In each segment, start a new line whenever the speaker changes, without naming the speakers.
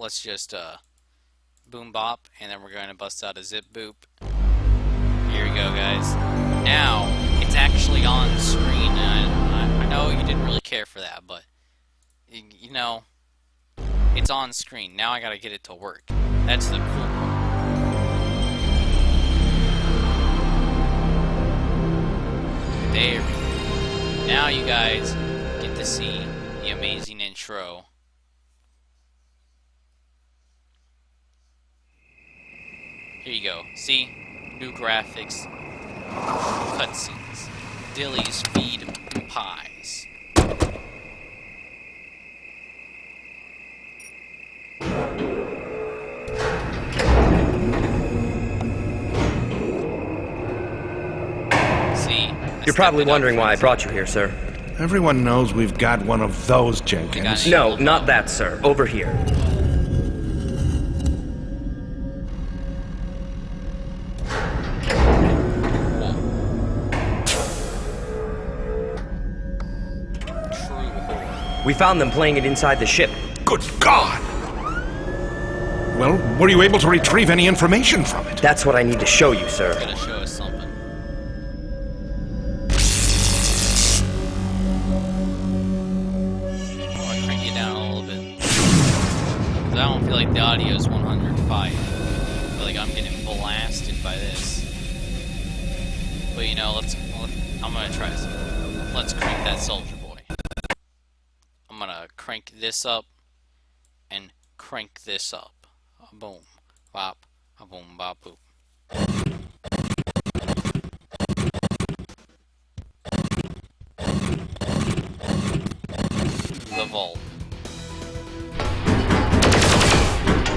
let's just boom bop, and then we're going to bust out a zip boop. Here we go, guys. Now it's actually on screen. I know you didn't really care for that, but you know, it's on screen. Now I gotta get it to work. That's the cool part. There we go. Now you guys get to see the amazing intro. Here you go. See? New graphics. Cutscenes. Dilly's feed pies. See?
You're probably wondering why I brought you here, sir.
Everyone knows we've got one of those, Jenkins.
No, not that, sir. Over here. We found them playing it inside the ship.
Good God! Well, were you able to retrieve any information from it?
That's what I need to show you, sir.
It's gonna show us something. I want to crank it down a little bit. Because I don't feel like the audio is 105. I feel like I'm getting blasted by this. But you know, I'm gonna try something. Let's crank that soldier boy. I'm gonna crank this up and crank this up. Boom, bop, a boom, bop, boop. The vault.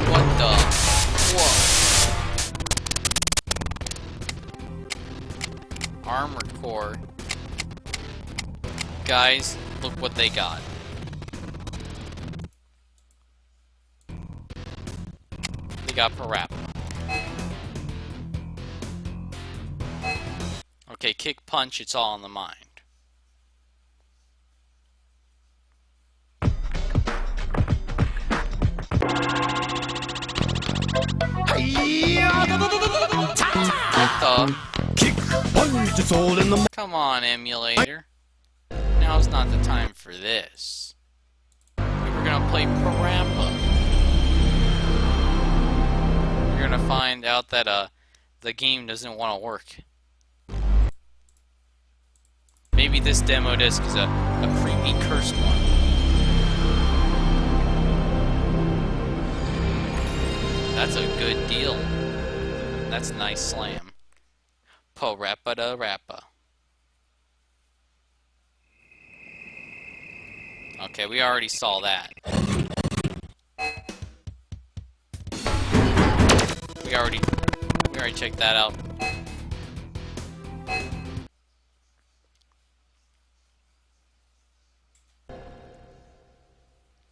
What the? Whoa. Armored core. Guys, look what they got. They got Parappa. Okay, kick, punch, it's all in the mind. What the?
Kick, punch, it's all in the...
Come on, emulator. Now's not the time for this. We were gonna play Parappa. You're gonna find out that the game doesn't want to work. Maybe this demo disc is a creepy cursed one. That's a good deal. That's a nice slam. Parappa da rappa. Okay, we already saw that. We already checked that out.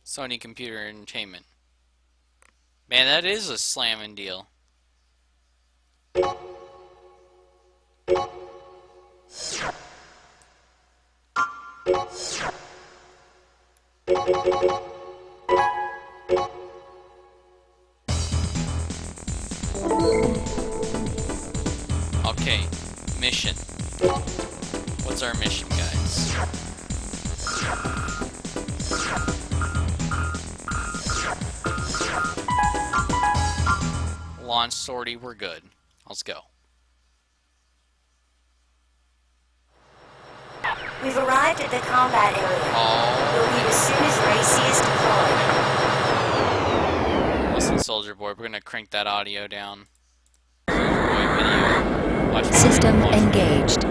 Sony Computer Entertainment. Man, that is a slamming deal. Okay, mission. What's our mission, guys? Launch sortie, we're good. Let's go.
We've arrived at the combat area. We'll leave as soon as Racy is deployed.
Listen, Soldier Boy, we're gonna crank that audio down. Boy, video. Watch
System engaged.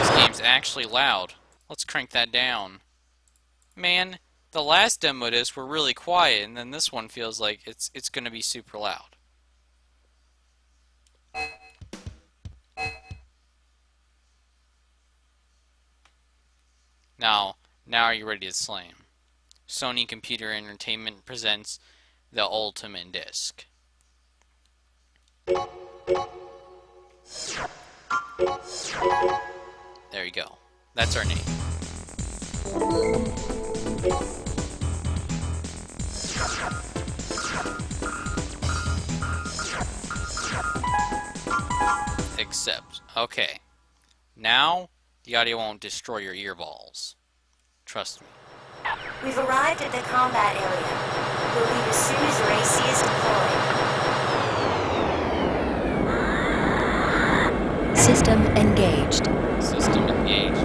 This game's actually loud. Let's crank that down. Man, the last demo discs were really quiet, and then this one feels like it's gonna be super loud. Now are you ready to slam? Sony Computer Entertainment presents the Ultimate Disc. There you go. That's our name. Accept. Okay. Now, the audio won't destroy your earballs. Trust me.
We've arrived at the combat area. We'll leave as soon as your AC is deployed.
System engaged.
System engaged.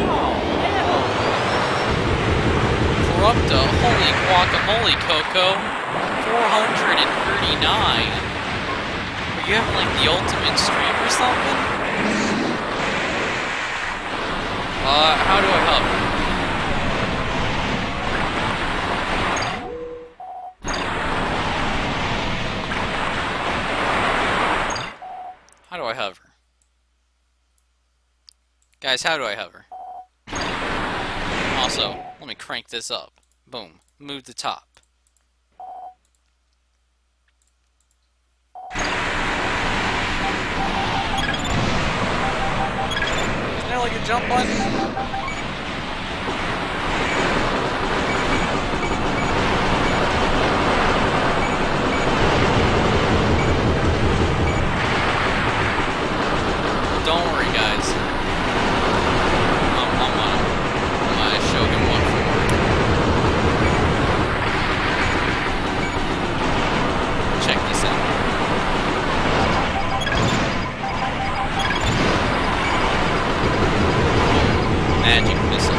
Oh, hell. Corrupta, holy guacamole, Coco. 439. Are you having like the ultimate stream or something? How do I help? How do I hover? Guys, how do I hover? Also, let me crank this up. Boom. Move the top. Isn't there like a jump button? Don't worry, guys. I'm gonna show him what for. Check this out. Magic missile.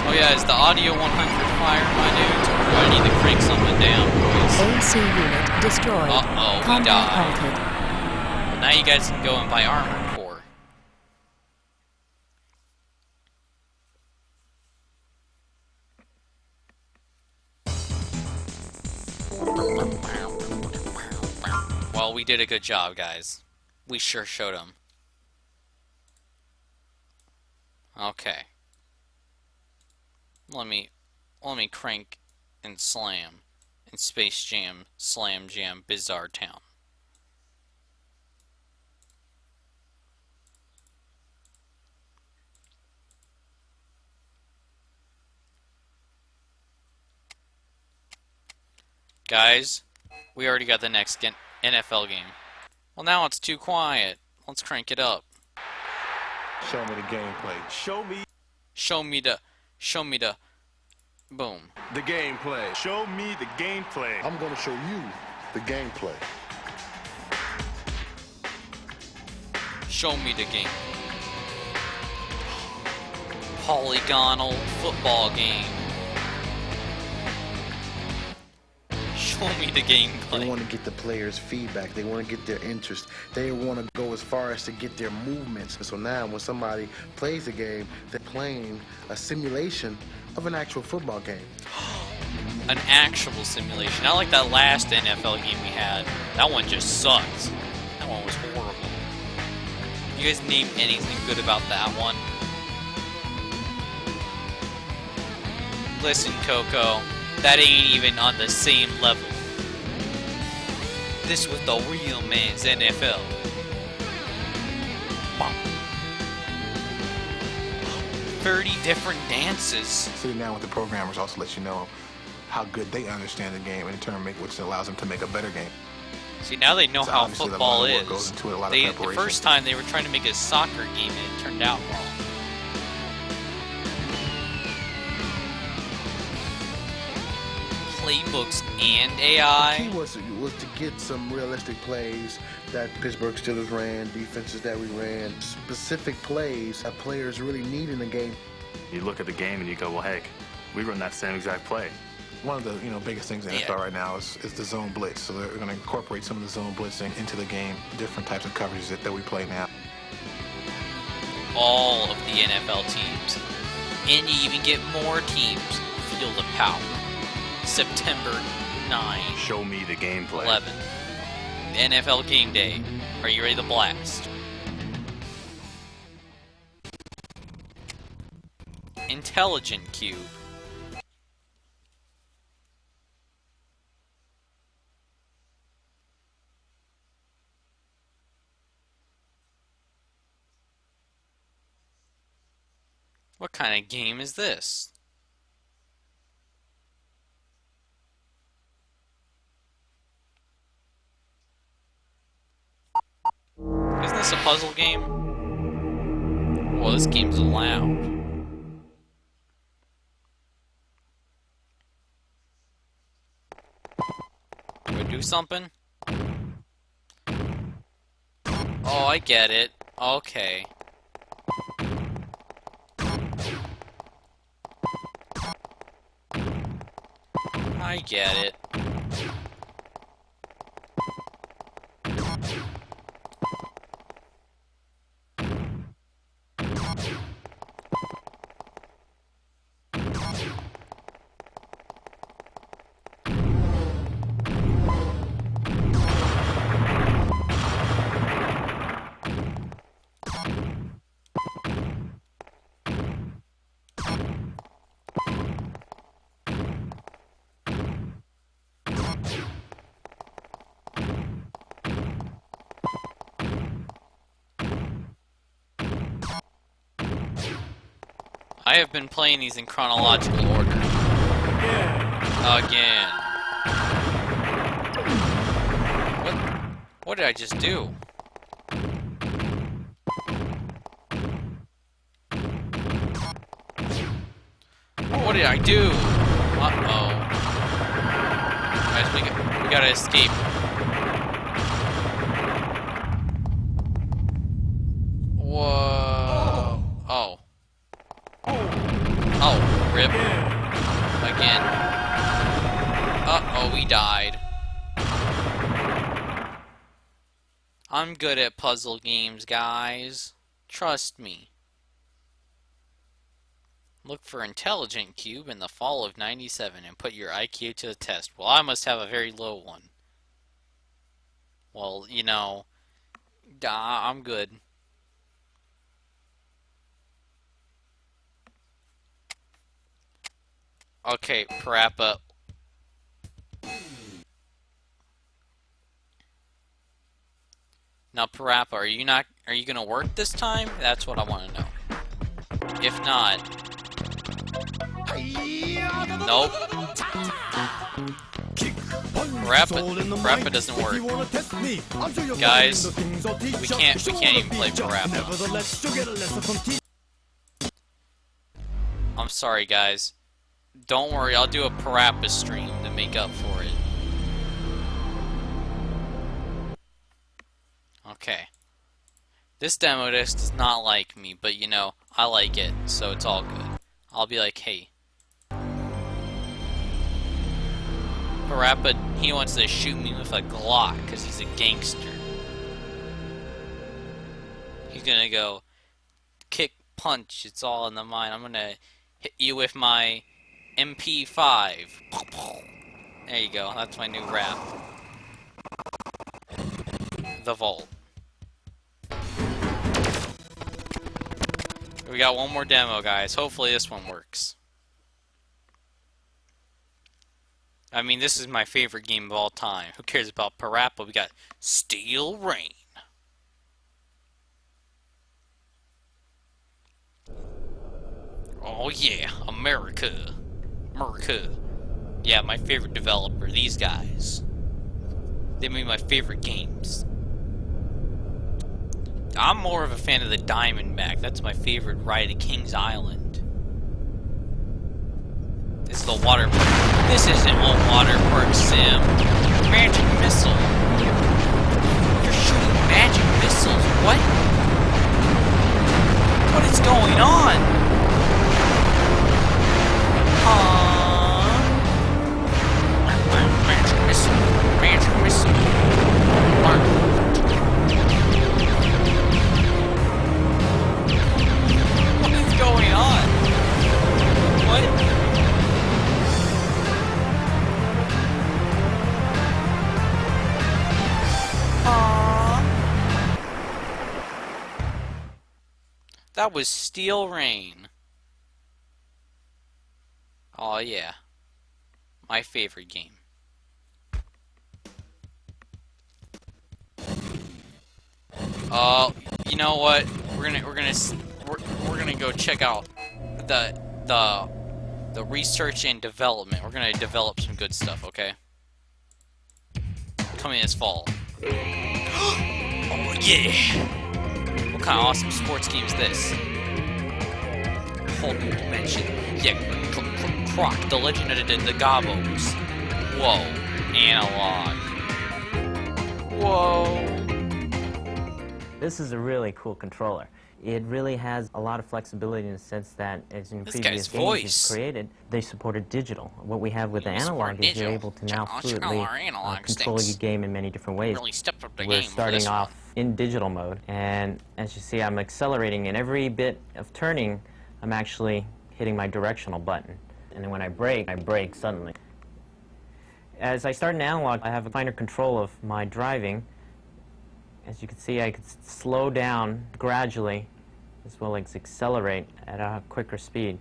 Oh yeah, is the audio 100 fire, my dude? Or do I need to crank something down, boys?
AC unit destroyed.
Uh-oh, we
Combat
died.
halted.
Now you guys can go and buy armor core. Well, we did a good job, guys. We sure showed them. Okay. Let me crank and slam in Space Jam, Slam Jam, Bizarre Town. Guys, we already got the next NFL game. Well, now it's too quiet. Let's crank it up.
Show me the gameplay. Show me the, boom. The gameplay. Show me the gameplay.
I'm going to show you the gameplay.
Show me the game. Polygonal football game. Show me the gameplay.
They want to get the players' feedback. They want to get their interest. They want to go as far as to get their movements. So now when somebody plays a game, they're playing a simulation of an actual football game.
An actual simulation. Not like that last NFL game we had. That one just sucked. That one was horrible. You guys name anything good about that one? Listen, Coco. That ain't even on the same level. This was the real man's NFL. Bum. 30 different dances.
Sitting down with the programmers also lets you know how good they understand the game, and in turn, which allows them to make a better game.
See, now they know
So
how
obviously
football
a lot of work
is.
goes into it, a lot of
The
preparation.
first time they were trying to make a soccer game and it turned out wrong. Playbooks and AI.
Key was to get some realistic plays that Pittsburgh Steelers ran, defenses that we ran, specific plays that players really need in the game.
You look at the game and you go, well, heck, we run that same exact play.
One of the biggest things in the NFL right now is the zone blitz. So they're going to incorporate some of the zone blitzing into the game, different types of coverages that we play now.
All of the NFL teams. And you even get more teams. Field of Power. September 9.
Show me the gameplay.
11. The NFL Game Day. Are you ready to blast? Intelligent Cube. What kind of game is this? Isn't this a puzzle game? Well, this game's loud. Do I do something? Oh, I get it. Okay. I get it. I have been playing these in chronological order. Again. What did I just do? What did I do? Uh-oh. Guys, we gotta escape. Whoa. Oh. Oh, rip. Again. Uh-oh, we died. I'm good at puzzle games, guys. Trust me. Look for intelligent cube in the fall of '97 and put your IQ to the test. Well, I must have a very low one. Well, you know, I'm good. Okay, Parappa. Now, Parappa, are you gonna work this time? That's what I want to know. If not, nope. Parappa doesn't work. Guys, we can't even play Parappa. I'm sorry, guys. Don't worry, I'll do a Parappa stream to make up for it. Okay. This demo disc does not like me, but you know, I like it, so it's all good. I'll be like, hey. Parappa, he wants to shoot me with a Glock, because he's a gangster. He's gonna go, kick, punch, it's all in the mind. I'm gonna hit you with my MP5. There you go, that's my new rap. The Vault. We got one more demo, guys. Hopefully this one works. I mean, this is my favorite game of all time. Who cares about Parappa? We got Steel Rain. Oh yeah, America. Yeah, my favorite developer, these guys. They made my favorite games. I'm more of a fan of the Diamondback. That's my favorite ride at Kings Island. This is the water park. This isn't a water park sim. Magic missile. You're shooting magic missiles. What? What is going on? Magic missile. Magic missile. What is going on? What? That was Steel Rain. Oh yeah. My favorite game. You know what? We're gonna go check out the research and development. We're gonna develop some good stuff, okay? Coming this fall. Oh yeah! What kind of awesome sports game is this? Whole new dimension. Yeah, Croc, the legend of the Gobos. Whoa. Analog. Whoa.
This is a really cool controller. It really has a lot of flexibility in the sense that, as in previous games you've created, they supported digital. What we have with the analog is you're able to now fluidly control your game in many different ways.
Really stepped up the
We're
game
starting off in digital mode, and as you see, I'm accelerating. In every bit of turning, I'm actually hitting my directional button. And then when I brake suddenly. As I start in analog, I have a finer control of my driving. As you can see, I can slow down gradually as well as accelerate at a quicker speed.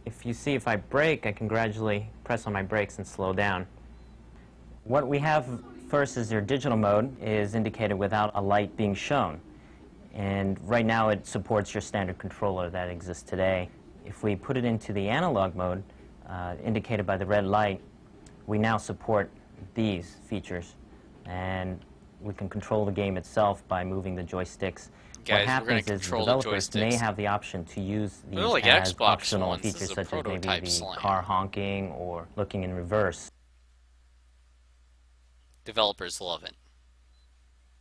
If I brake, I can gradually press on my brakes and slow down. What we have first is your digital mode is indicated without a light being shown. And right now it supports your standard controller that exists today. If we put it into the analog mode, indicated by the red light, we now support these features. And we can control the game itself by moving the joysticks.
Guys,
what happens is developers may have the option to use these
like
as
Xbox
optional
ones.
features such as maybe the car honking or looking in reverse.
Developers love it.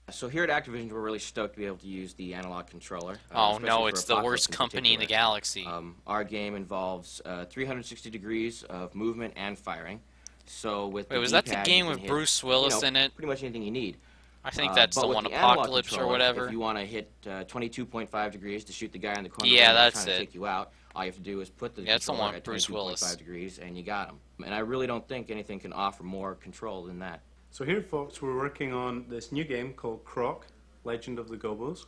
So here at Activision, we're really stoked to be able to use the analog controller.
Oh no, it's the worst company in the galaxy.
Our game involves 360 degrees of movement and firing. So with
Wait, was that the game with Bruce Willis in it?
Pretty much anything you need.
I think that's the one, Apocalypse or whatever.
If you want to hit 22.5 degrees to shoot the guy in the corner,
yeah, that's
trying to take you out, all you have to do is put the
that's the
controller
one
at
Bruce
22.5 degrees, and you got him. And I really don't think anything can offer more control than that.
So here at Fox, we're working on this new game called Croc, Legend of the Gobos,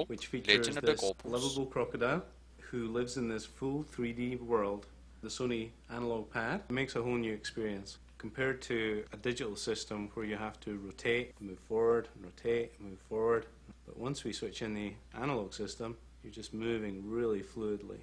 which features this lovable crocodile who lives in this full 3D world. The Sony analog pad makes a whole new experience compared to a digital system where you have to rotate, move forward, rotate, move forward. But once we switch in the analog system, you're just moving really fluidly.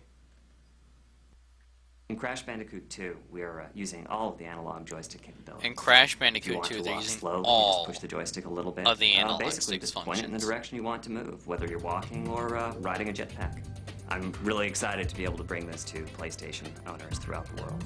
In Crash Bandicoot 2, we are using all of the analog joystick capabilities.
In Crash Bandicoot 2, they're using
slowly,
all
just push the joystick a little bit.
of the analog
basically just point it in the direction you want to move, whether you're walking or riding a jetpack. I'm really excited to be able to bring this to PlayStation owners throughout the world.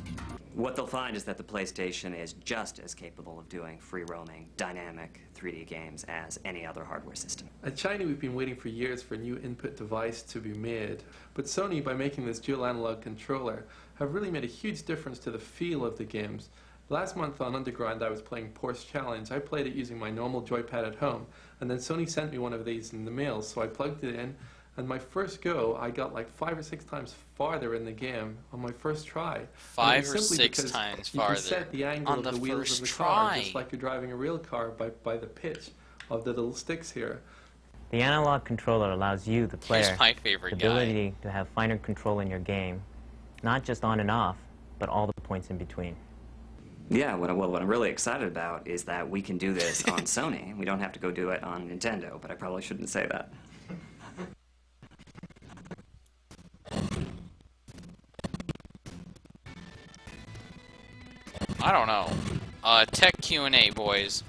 What they'll find is that the PlayStation is just as capable of doing free-roaming, dynamic 3D games as any other hardware system.
At China, we've been waiting for years for a new input device to be made. But Sony, by making this dual analog controller, have really made a huge difference to the feel of the games. Last month on Underground, I was playing Porsche Challenge. I played it using my normal joypad at home, and then Sony sent me one of these in the mail, so I plugged it in, and my first go, I got like 5 or 6 times farther in the game on my first try.
5 or 6 times farther.
You can set the angle of the wheels of the car just like you're driving a real car by the pitch of the little sticks here.
The analog controller allows you, the player,
Here's my favorite
the ability to have finer control in your game, not just on and off, but all the points in between.
Yeah, what I'm really excited about is that we can do this on Sony. We don't have to go do it on Nintendo, but I probably shouldn't say that.
I don't know. Tech Q&A, boys.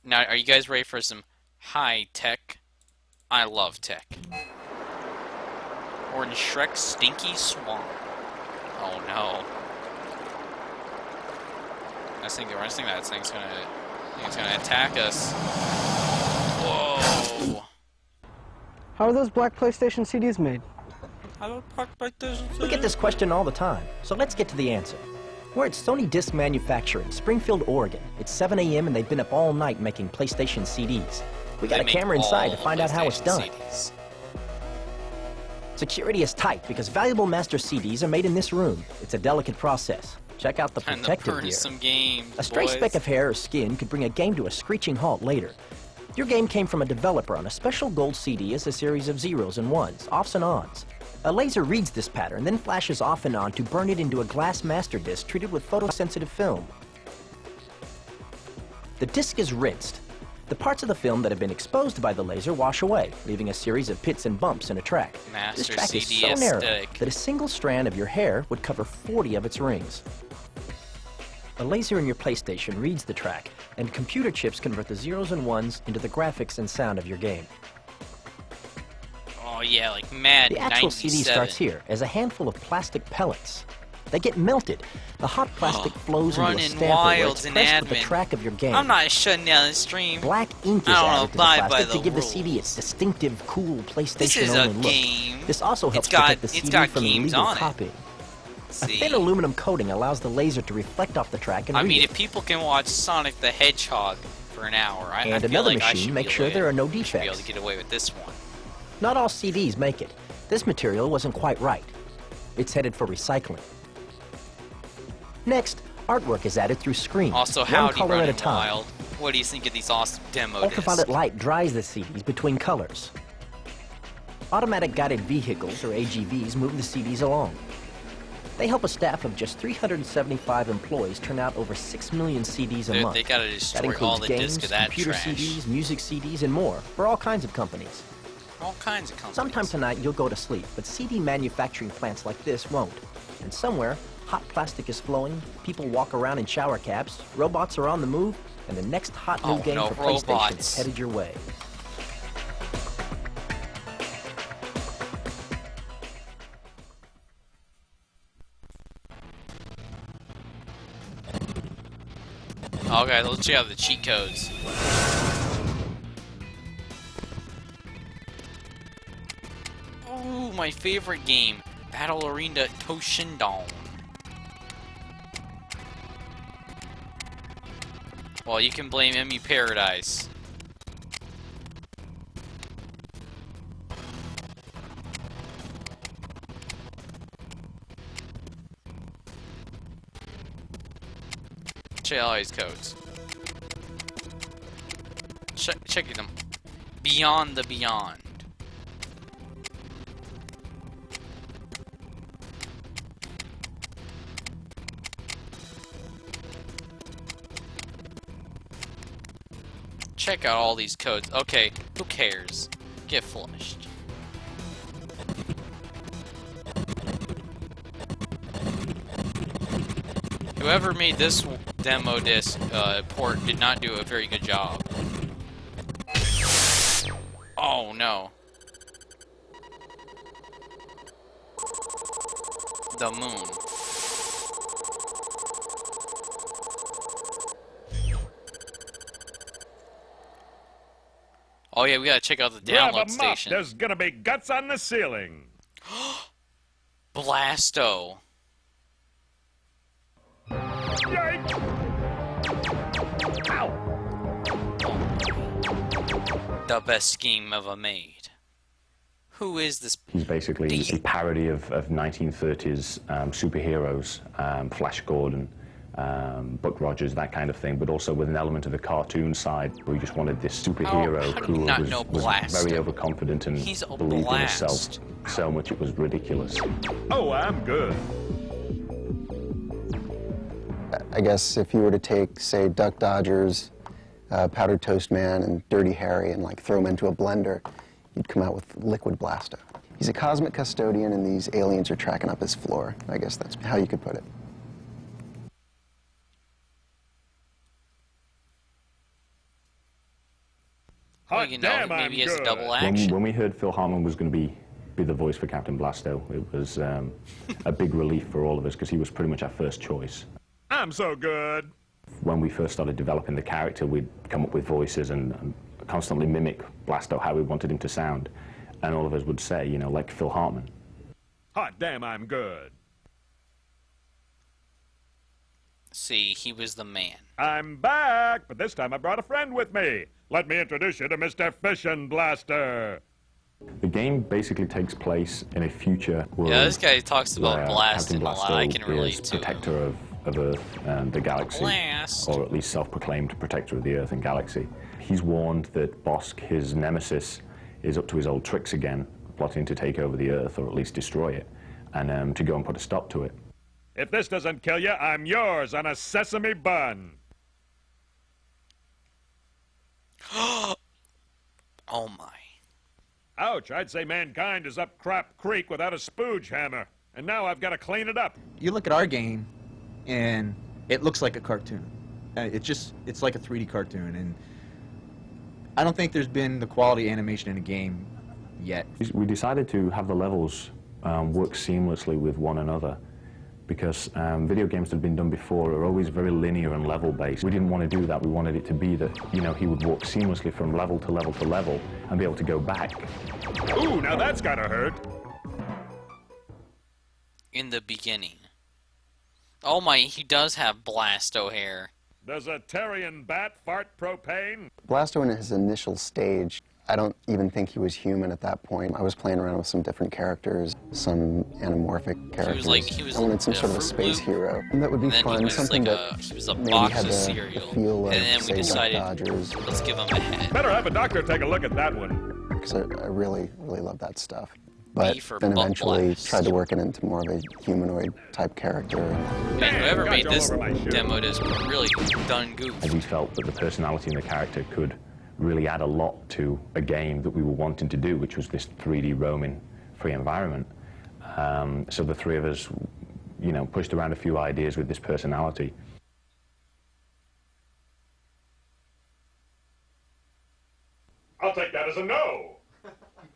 Now, are you guys ready for some high tech? I love tech. Or in Shrek's Stinky Swamp. Oh no. I think that thing's gonna attack us. Whoa.
How are those black PlayStation CDs made?
We get this question all the time, so let's get to the answer. We're at Sony Disc Manufacturing in Springfield, Oregon. It's 7 a.m. and they've been up all night making PlayStation CDs. We got a camera inside to find out how it's done.
CDs.
Security is tight because valuable master CDs are made in this room. It's a delicate process. Check out the protective gear.
Some games,
a stray speck of hair or skin could bring a game to a screeching halt later. Your game came from a developer on a special gold CD as a series of zeros and ones, offs and ons. A laser reads this pattern, then flashes off and on to burn it into a glass master disc treated with photosensitive film. The disc is rinsed. The parts of the film that have been exposed by the laser wash away, leaving a series of pits and bumps in a track. This track is so narrow that a single strand of your hair would cover 40 of its rings. A laser in your PlayStation reads the track, and computer chips convert the zeros and ones into the graphics and sound of your game.
yeah, like Madden
The actual
97.
CD starts here as a handful of plastic pellets. They get melted. The hot plastic flows into a stamper where it's pressed with the track of your game.
I'm not shutting down the stream.
Black ink is added to the plastic to give the CD its distinctive, cool PlayStation-only look.
Game.
This also helps protect the CD from illegal copying. A thin aluminum coating allows the laser to reflect off the track and read
mean,
it.
if people can watch Sonic the Hedgehog for an hour, I
And
feel
another
like
machine makes sure there are no defects.
I should be able to get away with this one.
Not all CDs make it. This material wasn't quite right. It's headed for recycling. Next, artwork is added through screens,
Also,
one
howdy,
color at a
Running
time.
Wild. What do you think of these awesome demo
Ultraviolet
discs?
light dries the CDs between colors. Automatic guided vehicles, or AGVs, move the CDs along. They help a staff of just 375 employees turn out over 6 million CDs a month.
They gotta
That
destroy
includes
all the
games,
discs of that
computer
trash.
CDs, music CDs, and more for all kinds of companies.
All kinds of companies.
Sometime tonight you'll go to sleep, but CD manufacturing plants like this won't. And somewhere, hot plastic is flowing, people walk around in shower caps, robots are on the move, and the next hot new game for PlayStation is headed your way.
Okay, let's check out the cheat codes. Ooh, my favorite game, Battle Arena Toshinden. Well, you can blame Emmy Paradise. Check out all these codes. Checking them. Beyond the beyond. Check out all these codes. Okay, who cares? Get flushed. Whoever made this demo disc port did not do a very good job. Oh no. The moon. Oh yeah, we gotta check out the download station.
There's gonna be guts on the ceiling.
Blasto.
Yikes! Ow!
The best scheme ever made. Who is this?
He's basically a parody of 1930s superheroes, Flash Gordon, Buck Rogers, that kind of thing, but also with an element of the cartoon side. We just wanted this superhero who was very overconfident and believed in himself so much it was ridiculous.
Oh, I'm good.
I guess if you were to take, say, Duck Dodgers, Powdered Toast Man, and Dirty Harry and like throw them into a blender, you'd come out with Liquid Blasto. He's a cosmic custodian and these aliens are tracking up his floor. I guess that's how you could put it.
Well, you know, maybe it's double action.
When we heard Phil Hartman was going to be the voice for Captain Blasto, it was a big relief for all of us because he was pretty much our first choice.
I'm so good.
When we first started developing the character, we'd come up with voices and constantly mimic Blasto, how we wanted him to sound. And all of us would say, you know, like Phil Hartman.
Hot damn, I'm good.
See, he was the man.
I'm back, but this time I brought a friend with me. Let me introduce you to Mr. Fission Blaster.
The game basically takes place in a future world.
Yeah, this guy talks about blasting
Captain
a lot. I can relate
is
to him.
protector of Earth and the galaxy,
Blast.
or at least self-proclaimed protector of the Earth and galaxy. He's warned that Bosk, his nemesis, is up to his old tricks again, plotting to take over the Earth, or at least destroy it, and to go and put a stop to it.
If this doesn't kill you, I'm yours on a sesame bun.
Oh my.
Ouch, I'd say mankind is up Crap Creek without a spooge hammer. And now I've got to clean it up.
You look at our game, and it looks like a cartoon. It's like a 3D cartoon, and I don't think there's been the quality animation in a game yet.
We decided to have the levels work seamlessly with one another because video games that have been done before are always very linear and level-based. We didn't want to do that. We wanted it to be that, you know, he would walk seamlessly from level to level to level and be able to go back.
Ooh, now that's gotta hurt.
In the beginning. Oh my, he does have Blasto hair.
Does a Terrian bat fart propane?
Blasto in his initial stage, I don't even think he was human at that point. I was playing around with some different characters, some anamorphic characters. I wanted some sort of a space hero. And that would be fun, something that
he was a
maybe
box
had
of
the
cereal.
feel of,
And then we
say,
decided,
Duck Dodgers.
let's give him a head.
Better have a doctor take a look at that one.
Because I really, really love that stuff. But
for
then
butt
eventually
blast.
tried to work it into more of a humanoid type character.
Man, whoever made this demo disc really done goof.
We felt that the personality in the character could really add a lot to a game that we were wanting to do, which was this 3D roaming free environment. So the three of us, you know, pushed around a few ideas with this personality.
I'll take that as a no.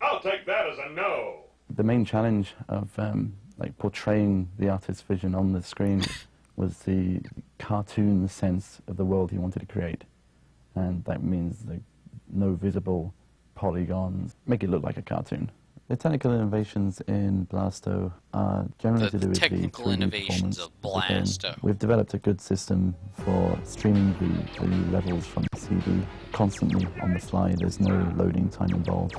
I'll take that as a no.
The main challenge of like portraying the artist's vision on the screen was the cartoon sense of the world he wanted to create, and that means like no visible polygons, make it look like a cartoon. The technical innovations in Blasto are generally to do with the 3D performance
of
of the game.
Blasto.
We've developed a good system for streaming the levels from the CD constantly on the fly. There's no loading time involved.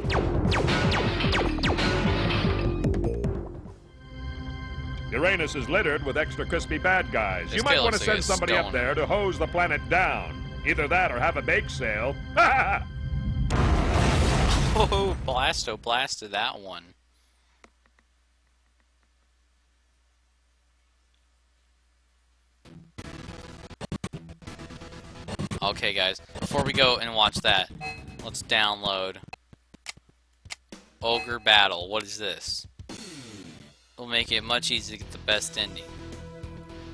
Uranus is littered with extra crispy bad guys.
This
You might
guy
want to
looks like
send
a
somebody up
stoner.
there to hose the planet down. Either that or have a bake sale.
Oh, Blasto blasted that one. Okay, guys, before we go and watch that, let's download Ogre Battle. What is this? It'll make it much easier to get the best ending.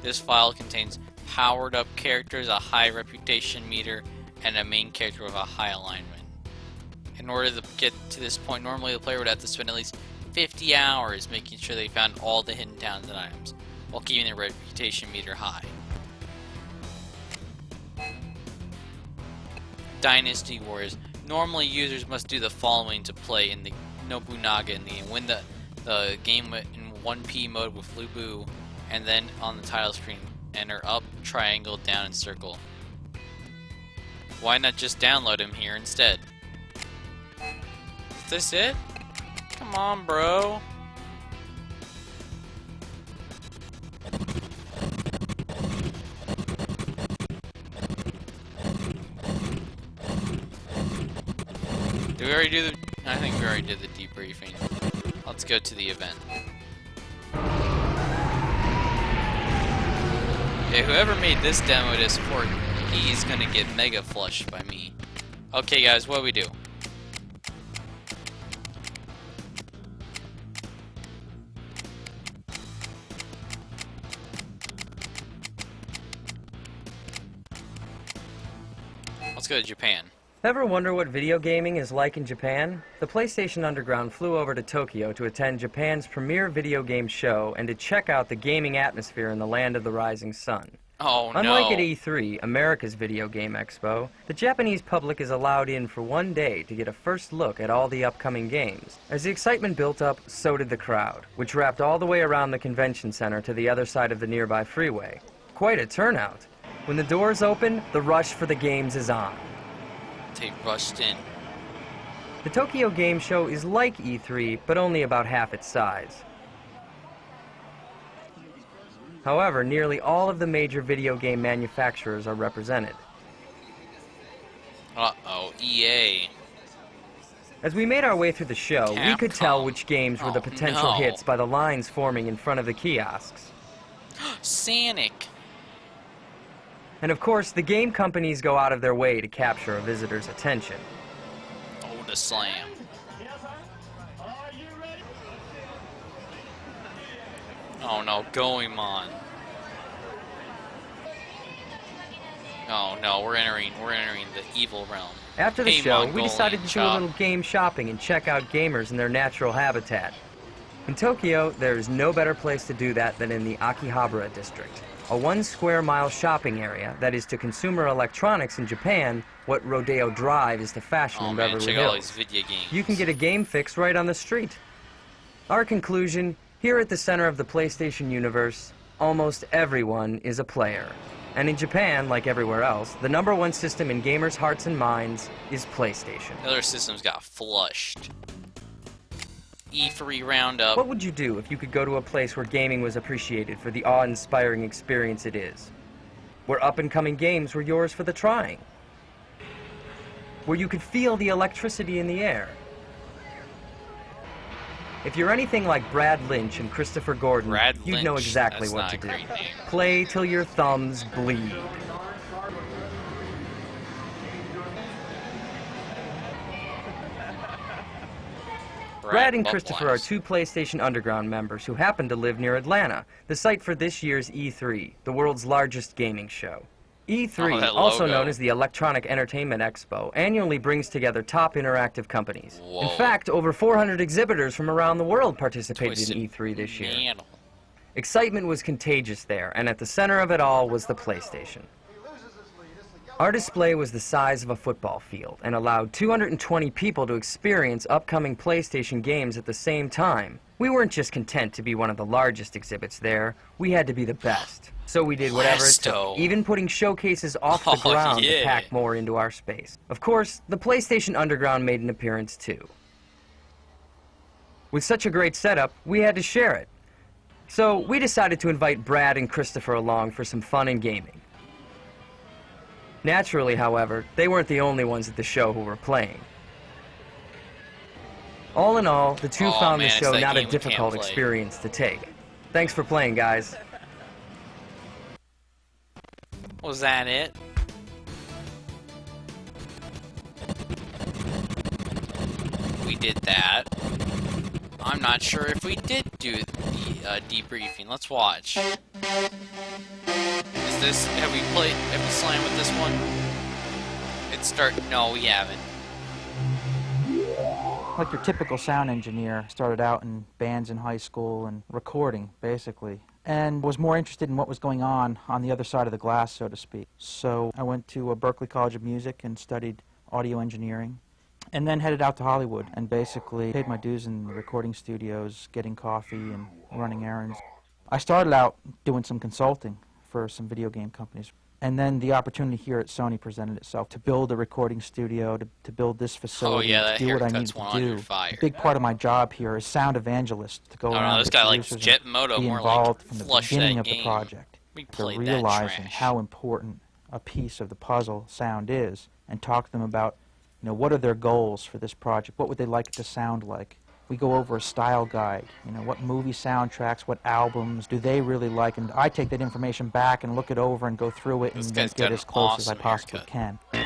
This file contains powered up characters, a high reputation meter, and a main character with a high alignment. In order to get to this point, normally the player would have to spend at least 50 hours making sure they found all the hidden talents and items, while keeping their reputation meter high. Dynasty Warriors. Normally users must do the following to play in the Nobunaga in the game. Win the game in 1P mode with Lubu, and then on the title screen, enter up, triangle, down, and circle. Why not just download him here instead? Is this it? Come on, bro. Did we already do the... I think we already did the debriefing. Let's go to the event. Yeah, whoever made this demo disc port, he's gonna get mega flushed by me. Okay, guys, what do we do? Let's go to Japan.
Ever wonder what video gaming is like in Japan? The PlayStation Underground flew over to Tokyo to attend Japan's premier video game show and to check out the gaming atmosphere in the land of the rising sun.
Oh,
Unlike
no.
at E3, America's video game expo, the Japanese public is allowed in for one day to get a first look at all the upcoming games. As the excitement built up, so did the crowd, which wrapped all the way around the convention center to the other side of the nearby freeway. Quite a turnout. When the doors open, the rush for the games is on.
They rushed in.
The Tokyo Game Show is like E3, but only about half its size. However, nearly all of the major video game manufacturers are represented.
Uh-oh, EA.
As we made our way through the show, we could tell which games were the potential
no.
hits by the lines forming in front of the kiosks.
Sonic.
And of course, the game companies go out of their way to capture a visitor's attention.
Oh, the slam. Oh no, Goemon. Oh no, we're entering the evil realm.
After the
Hey,
show, we
Mongolian
decided to do a
chop.
little game shopping and check out gamers in their natural habitat. In Tokyo, there is no better place to do that than in the Akihabara district, a 1 square mile shopping area that is to consumer electronics in Japan what Rodeo Drive is to fashion
Oh
in
man,
Beverly
check
Hills.
out all these video games.
You can get a game fix right on the street. Our conclusion, here at the center of the PlayStation universe, almost everyone is a player. And in Japan, like everywhere else, the #1 system in gamers' hearts and minds is PlayStation.
The other systems got flushed. E3 roundup.
What would you do if you could go to a place where gaming was appreciated for the awe-inspiring experience it is? Where up-and-coming games were yours for the trying? Where you could feel the electricity in the air? If you're anything like Brad Lynch and Christopher Gordon, you'd know
Lynch,
exactly
that's
what
not
to
a
do.
great name.
Play till your thumbs bleed. Brad and Christopher are 2 PlayStation Underground members who happen to live near Atlanta, the site for this year's E3, the world's largest gaming show. E3,
that
also
logo.
known as the Electronic Entertainment Expo, annually brings together top interactive companies.
Whoa.
In fact, over 400 exhibitors from around the world participated
Twisted
in E3 this year.
Man.
Excitement was contagious there, and at the center of it all was the PlayStation. Our display was the size of a football field and allowed 220 people to experience upcoming PlayStation games at the same time. We weren't just content to be one of the largest exhibits there, we had to be the best. So we did whatever it took, even putting showcases off the ground to pack more into our space. Of course, the PlayStation Underground made an appearance too. With such a great setup, we had to share it. So we decided to invite Brad and Christopher along for some fun and gaming. Naturally, however, they weren't the only ones at the show who were playing. All in all, the two found the show not a difficult experience to take. Thanks for playing, guys.
Was that it? We did that. I'm not sure if we did do the debriefing. Let's watch. Is this, have we slammed with this one? No, we haven't.
Like your typical sound engineer, started out in bands in high school and recording, basically, and was more interested in what was going on the other side of the glass, so to speak. So I went to Berklee College of Music and studied audio engineering, and then headed out to Hollywood and basically paid my dues in the recording studios, getting coffee and running errands. I started out doing some consulting for some video game companies. And then the opportunity here at Sony presented itself to build a recording studio, to build this facility, to do what I need to do. A big part of my job here is sound evangelist, to go around
this
to
guy likes
producers
Jet
and
Moto
be
more
involved
like
from the
flush
beginning
that
of the
game.
project,
We
to
played that
realizing
trash.
how important a piece of the puzzle sound is, and talk to them about, what are their goals for this project? What would they like it to sound like? We go over a style guide, what movie soundtracks, what albums do they really like, and I take that information back and look it over and go through it and then get as close as I possibly can.
Oh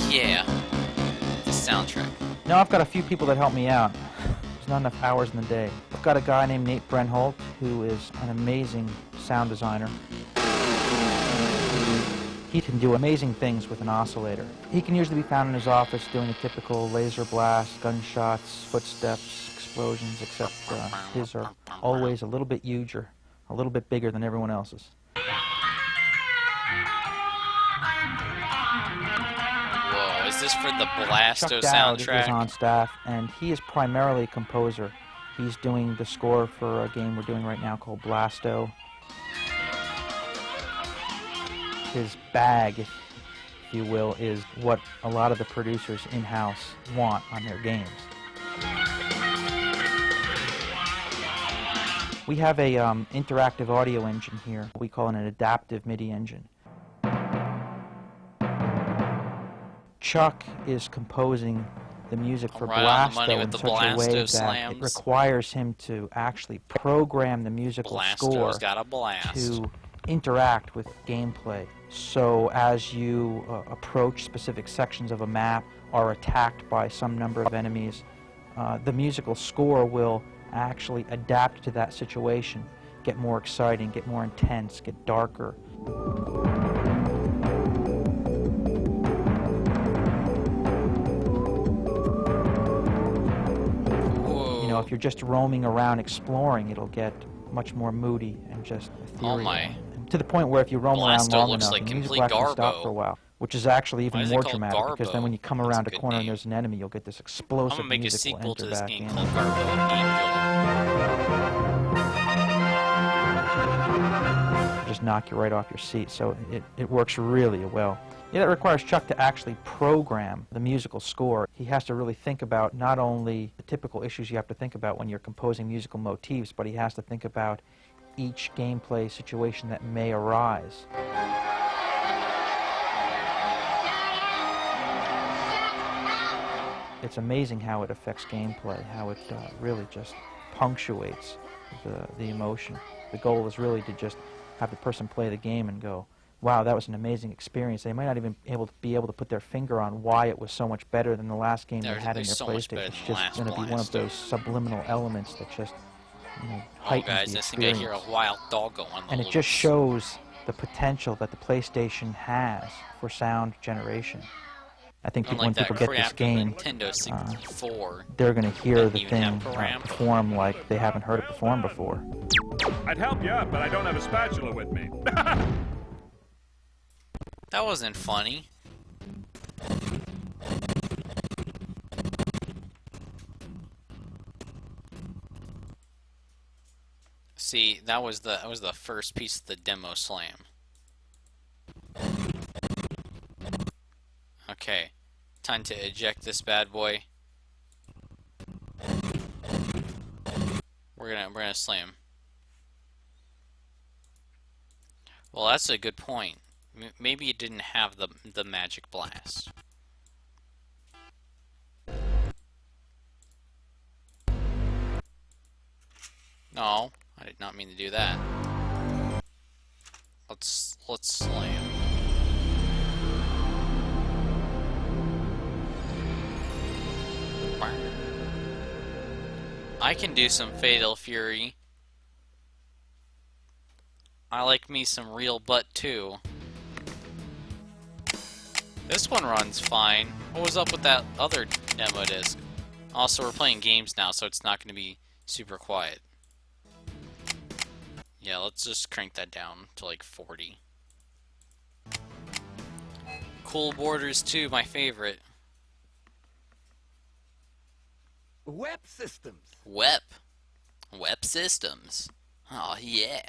yeah, the soundtrack.
Now I've got a few people that help me out. There's not enough hours in the day. I've got a guy named Nate Brenholt, who is an amazing sound designer. He can do amazing things with an oscillator. He can usually be found in his office doing a typical laser blast, gunshots, footsteps, explosions, except his are always a little bit huger, a little bit bigger than everyone else's.
Whoa, is this for the Blasto
Chuck Dowd is
soundtrack?
on staff, and he is primarily a composer. He's doing the score for a game we're doing right now called Blasto. His bag, if you will, is what a lot of the producers in-house want on their games. We have a interactive audio engine here. We call it an adaptive MIDI engine. Chuck is composing the music for Blasto in such a way that it requires him to actually program the musical score to interact with gameplay. So as you approach specific sections of a map, are attacked by some number of enemies, the musical score will actually adapt to that situation, get more exciting, get more intense, get darker. You know, if you're just roaming around exploring, it'll get much more moody and just ethereal.
Oh my.
And to the point where if you roam around
Blasto
long
looks
enough,
like
the music will
complete
actually stop
Garbo.
for a while, which is actually
Why
even
is it
more
called
dramatic because then
Garbo?
when you come around a corner and there's an enemy, you'll get this
I'm
explosive
gonna make a
music will
sequel
enter
to this
back
game
in.
called Garbo Angel.
Just knock you right off your seat, so it works really well. Yeah, it requires Chuck to actually program the musical score. He has to really think about not only the typical issues you have to think about when you're composing musical motifs, but he has to think about each gameplay situation that may arise. It's amazing how it affects gameplay, how it really just punctuates the emotion. The goal is really to just have the person play the game and go, wow, that was an amazing experience. They might not even be able to put their finger on why it was so much better than the last game they had in their
so much better
PlayStation.
than
It's just going to be one of
Blasto.
those subliminal elements that just
Oh
heightens
guys,
the
I think I
experience.
hear a wild dog going on the
And it just shows the potential that the PlayStation has for sound generation. I think when
Unlike that
people get this
crappy
game,
Nintendo 64
they're going to hear
that
the
even
thing
have param.
perform like they haven't heard it perform before.
I'd help you out, but I don't have a spatula with me.
That wasn't funny. See, that was the first piece of the demo slam. Okay, time to eject this bad boy. We're gonna slam. Well, that's a good point. Maybe it didn't have the magic blast. No, I did not mean to do that. Let's slam. I can do some Fatal Fury. I like me some real butt too. This one runs fine. What was up with that other demo disc? Also, we're playing games now, so it's not going to be super quiet. Yeah, let's just crank that down to like 40. Cool Borders 2, my favorite.
Web systems.
Web systems. Oh yeah.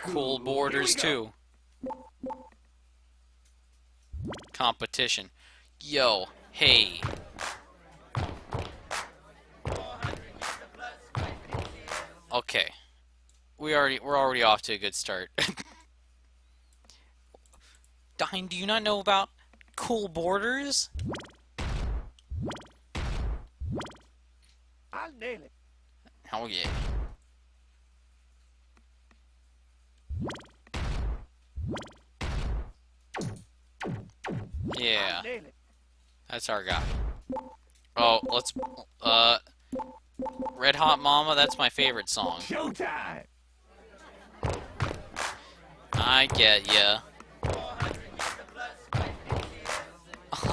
Cool Borders 2. Competition. Yo, hey. Okay. We're already off to a good start. Dine, do you not know about Cool Borders?
I'll nail it.
Oh yeah. Yeah. That's our guy. Oh, let's Red Hot Mama, that's my favorite song.
Showtime.
I get ya.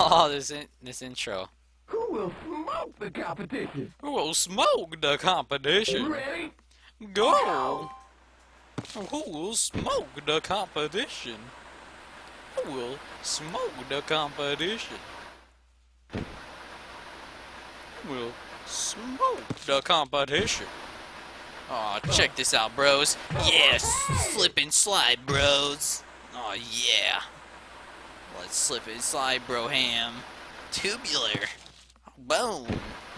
Oh, this intro.
Who will smoke the competition?
Who will smoke the competition?
Ready?
Go! Who will smoke the competition? Who will smoke the competition? Who will smoke the competition? Aw, check this out, bros. Yes, slip and slide, bros. Oh yeah. Let's slip and slide, bro ham. Tubular. Boom.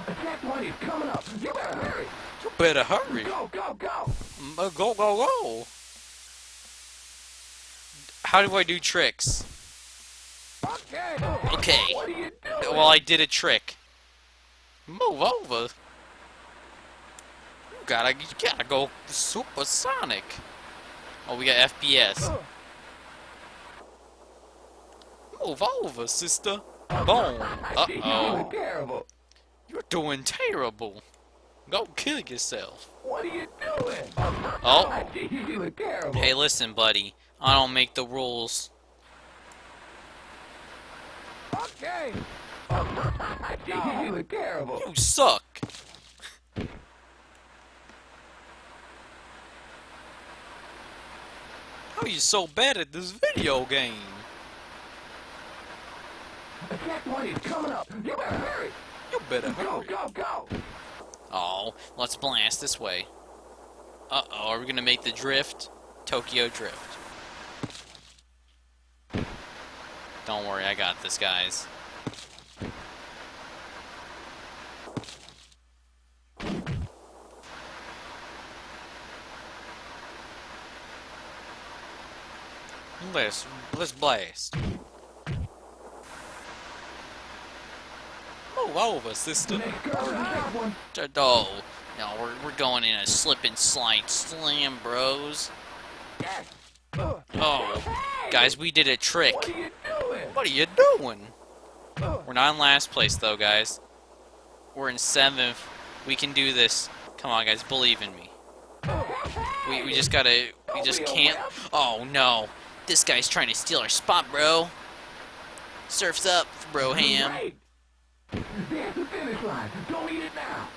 Attack point is coming up. You better hurry.
You better hurry.
Go, go, go.
Go, go, go. How do I do tricks? Okay.
What are you doing?
Well, I did a trick. Move over. You gotta go supersonic. Oh, we got FPS. Move over, sister. Boom. Uh-oh.
Terrible.
You're doing terrible. Go kill yourself.
What are you doing?
Oh.
You look terrible.
Hey, listen, buddy. I don't make the rules.
Okay. You look terrible.
You suck. How are you so bad at this video game?
The checkpoint is coming up. You better hurry.
You better hurry.
Go.
Oh, let's blast this way. Uh-oh, are we gonna make the drift? Tokyo Drift. Don't worry, I got this, guys. Let's blast. Move over, sister. Oh, no, we're going in a slip and slide slam, bros. Oh, guys, we did a trick. What are you doing? We're not in last place, though, guys. We're in 7th. We can do this. Come on, guys, believe in me. We just gotta. We just can't. Oh no, this guy's trying to steal our spot, bro. Surf's up, bro ham.
There's the finish line. Don't eat it now.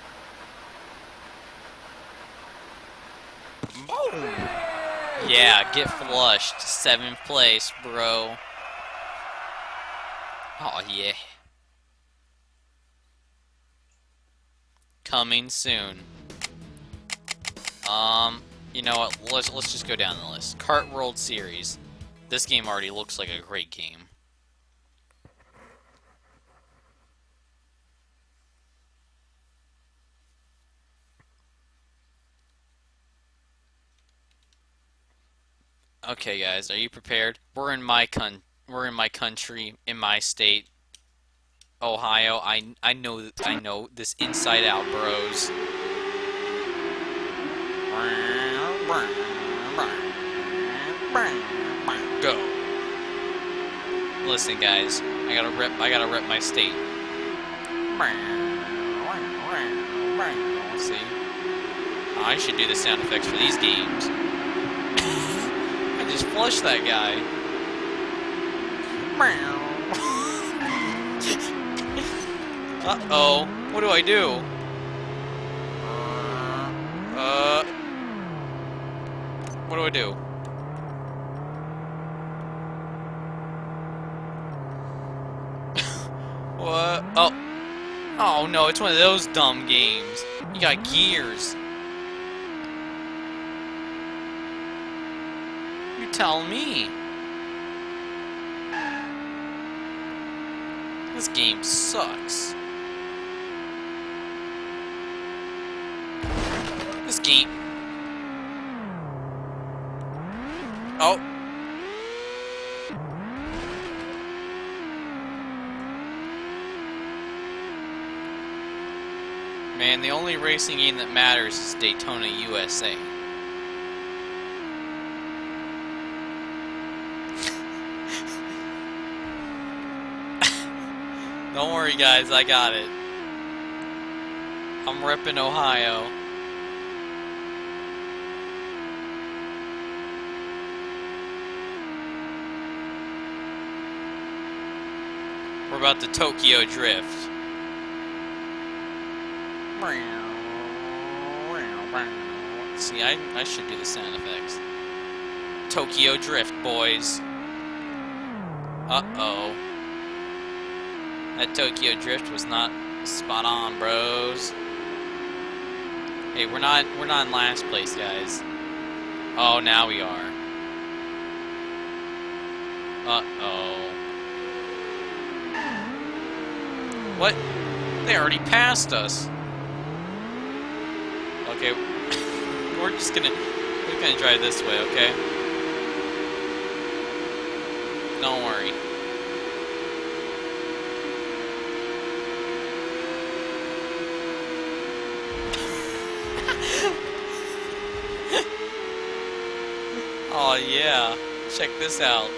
Boom. Yeah, get flushed. 7th place, bro. Oh yeah. Coming soon. You know what? Let's just go down the list. Kart World Series. This game already looks like a great game. Okay, guys, are you prepared? We're in my country, in my state, Ohio. I know this inside out, bros. Go. Listen, guys, I gotta rep my state. See? I should do the sound effects for these games. I just flushed that guy. Uh-oh. What do I do? What do I do? What? Oh. Oh no, it's one of those dumb games. You got gears. You tell me. This game sucks. This game... Oh. Man, the only racing game that matters is Daytona, USA. Don't worry, guys, I got it. I'm repping Ohio. We're about to Tokyo Drift. See, I should do the sound effects. Tokyo Drift, boys. Uh-oh. That Tokyo Drift was not spot on, bros. Hey, we're not in last place, guys. Oh, now we are. Uh-oh. What? They already passed us. Okay, we're gonna drive this way, okay? Don't worry. Oh yeah, check this out.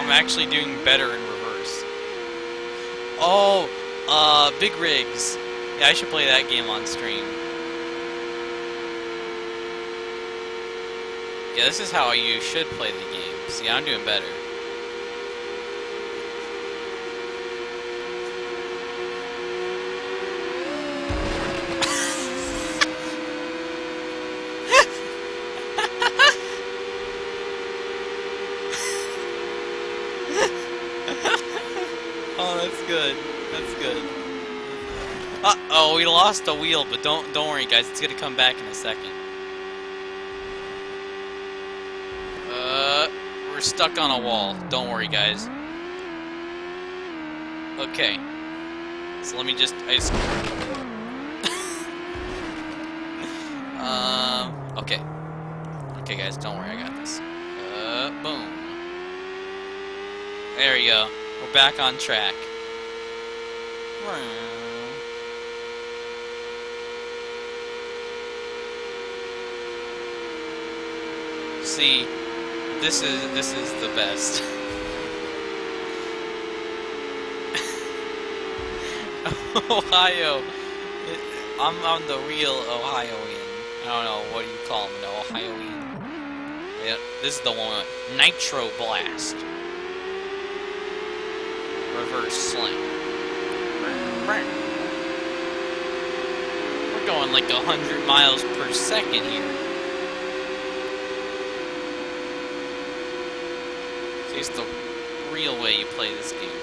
I'm actually doing better in reverse. Oh, Big Rigs. Yeah, I should play that game on stream. Yeah, this is how you should play the game. See, I'm doing better. Oh, that's good. That's good. Uh-oh, we lost a wheel, but don't worry, guys. It's gonna come back in a second. We're stuck on a wall. Don't worry, guys. Okay. So let me just... okay. Okay, guys, don't worry. I got this. Boom. There we go. We're back on track. See, this is the best. Ohio. I'm the real Ohioan. I don't know, what do you call him, an Ohioan? Yeah, this is the one. Nitro Blast. Reverse slam. We're going like 100 miles per second here. See, it's the real way you play this game.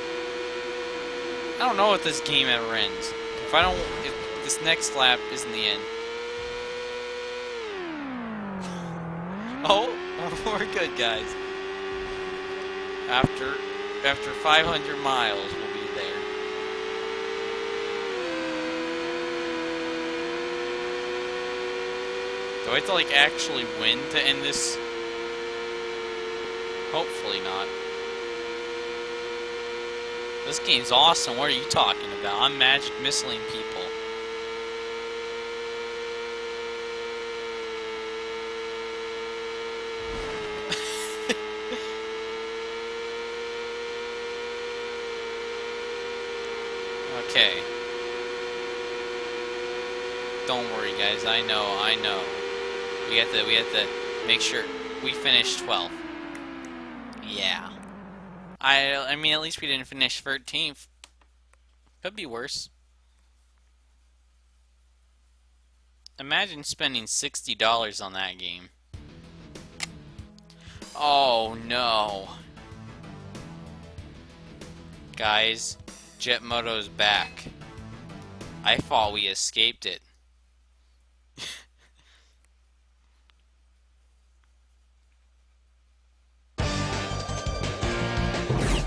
I don't know if this game ever ends. If this next lap isn't the end. Oh, we're good, guys. After 500 miles, we'll be there. Do I have to, like, actually win to end this? Hopefully not. This game's awesome. What are you talking about? I'm magic missiling people. Okay. Don't worry, guys. I know. We have to make sure we finish 12th. Yeah. I mean, at least we didn't finish 13th. Could be worse. Imagine spending $60 on that game. Oh no. Guys, Jet Moto's back. I thought we escaped it.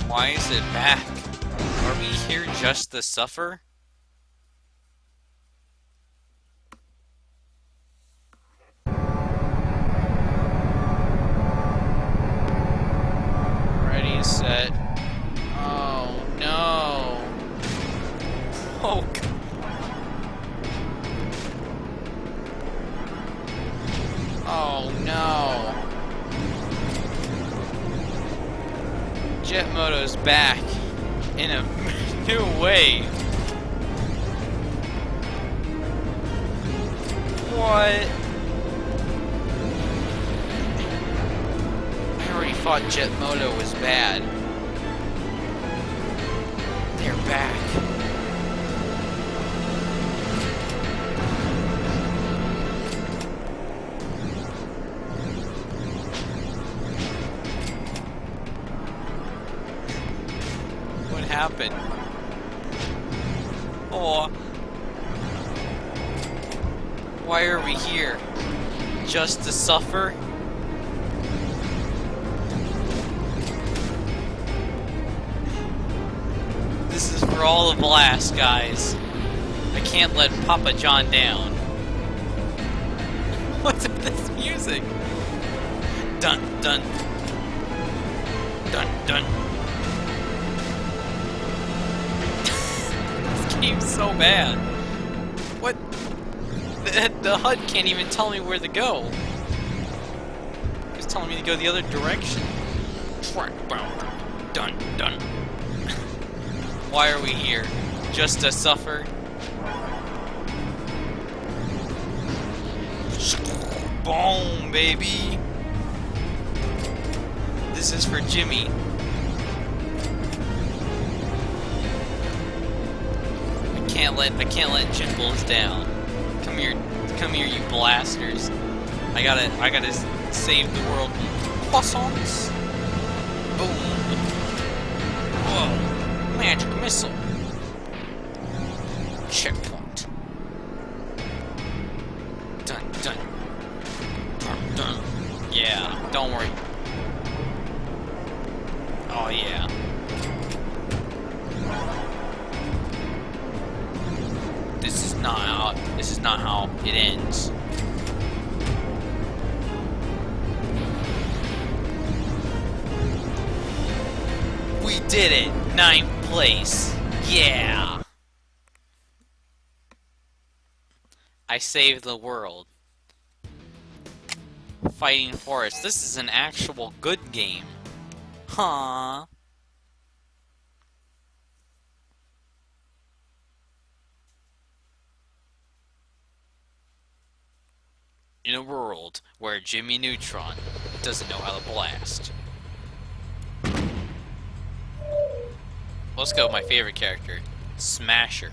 Why is it back? Are we here just to suffer? Ready, set. Oh no. Oh God. Oh no. Jet Moto's back in a new way. What? I already thought Jet Moto was bad. They're back. Happen. Oh. Why are we here? Just to suffer? This is for all of last, guys. I can't let Papa John down. What's with this music? Dun dun. Dun dun. Game's so bad. What? The HUD can't even tell me where to go. It's telling me to go the other direction. Track bound. Dun dun. Why are we here? Just to suffer? Boom, baby! This is for Jimmy. I can't let Jimbles down. Come here, you blasters! I gotta save the world. Croissants. Boom! Whoa! Magic missile. Checkpoint. Dun dun. Dun dun. Yeah, don't worry. Oh yeah. This is not how it ends. We did it! 9th place. Yeah! I saved the world. Fighting Forest. This is an actual good game. Huh? In a world where Jimmy Neutron doesn't know how to blast. Let's go with my favorite character, Smasher.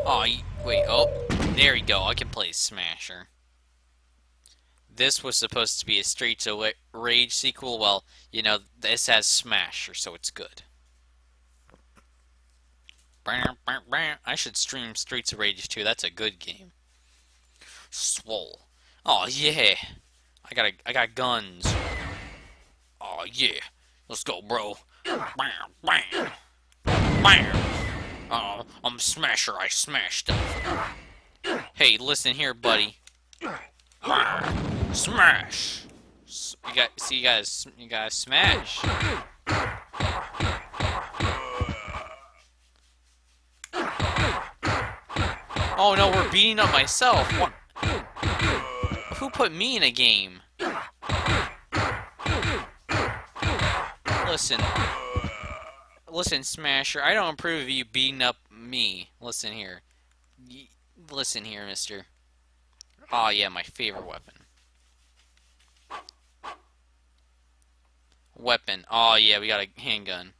Oh, wait, oh, there we go, I can play Smasher. This was supposed to be a Streets of Rage sequel. Well, you know, this has Smasher, so it's good. I should stream Streets of Rage 2, that's a good game. Swole. Oh yeah, I got guns. Oh yeah, let's go, bro. Bam, bam, bam. Oh, I'm Smasher. I smash stuff. Hey, listen here, buddy. Smash. You guys smash. Oh no, we're beating up myself. What? Who put me in a game? Listen, Smasher. I don't approve of you beating up me. Listen here. Listen here, mister. Oh yeah, my favorite weapon. Weapon. Oh yeah, we got a handgun.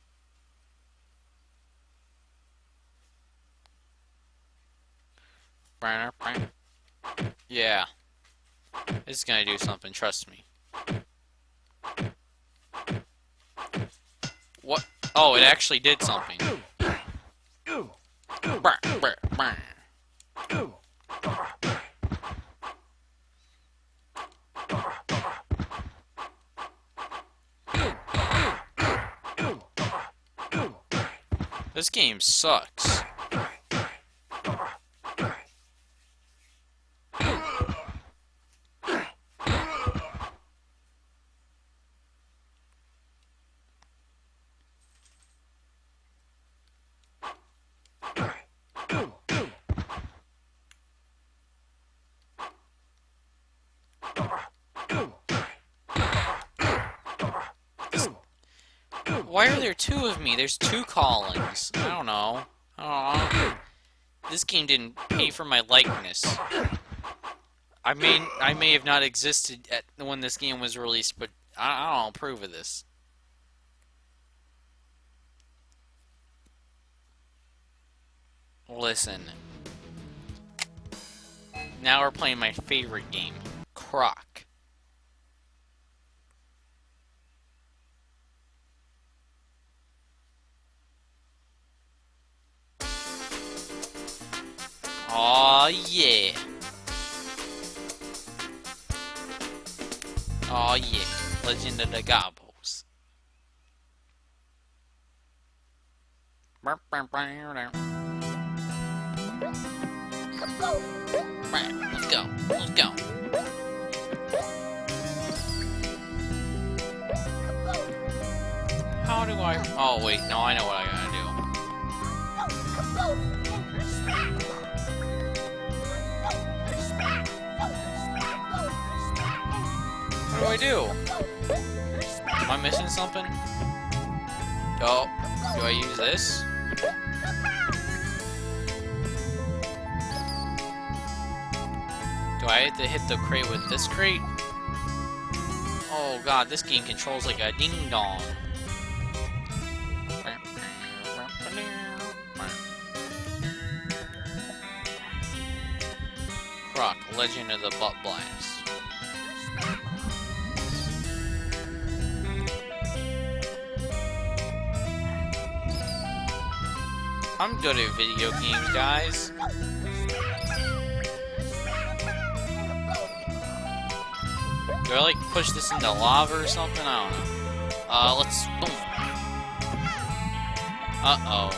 Yeah. This is gonna do something, trust me. What? Oh, it actually did something. This game sucks. Why are there two of me? There's two Collins. I don't know. This game didn't pay for my likeness. I may have not existed when this game was released, but I don't approve of this. Listen. Now we're playing my favorite game, Croc. Aw, yeah. Aw, yeah. Legend of the Gobbles. Right, let's go. Let's go. How do I... Oh, wait. No, I know what I gotta do. What do I do? Am I missing something? Oh, do I use this? Do I have to hit the crate with this crate? Oh god, this game controls like a ding-dong. Croc, Legend of the Butt Blast. I'm good at video games, guys. Do I, like, push this into lava or something? I don't know. Let's... Boom. Uh-oh.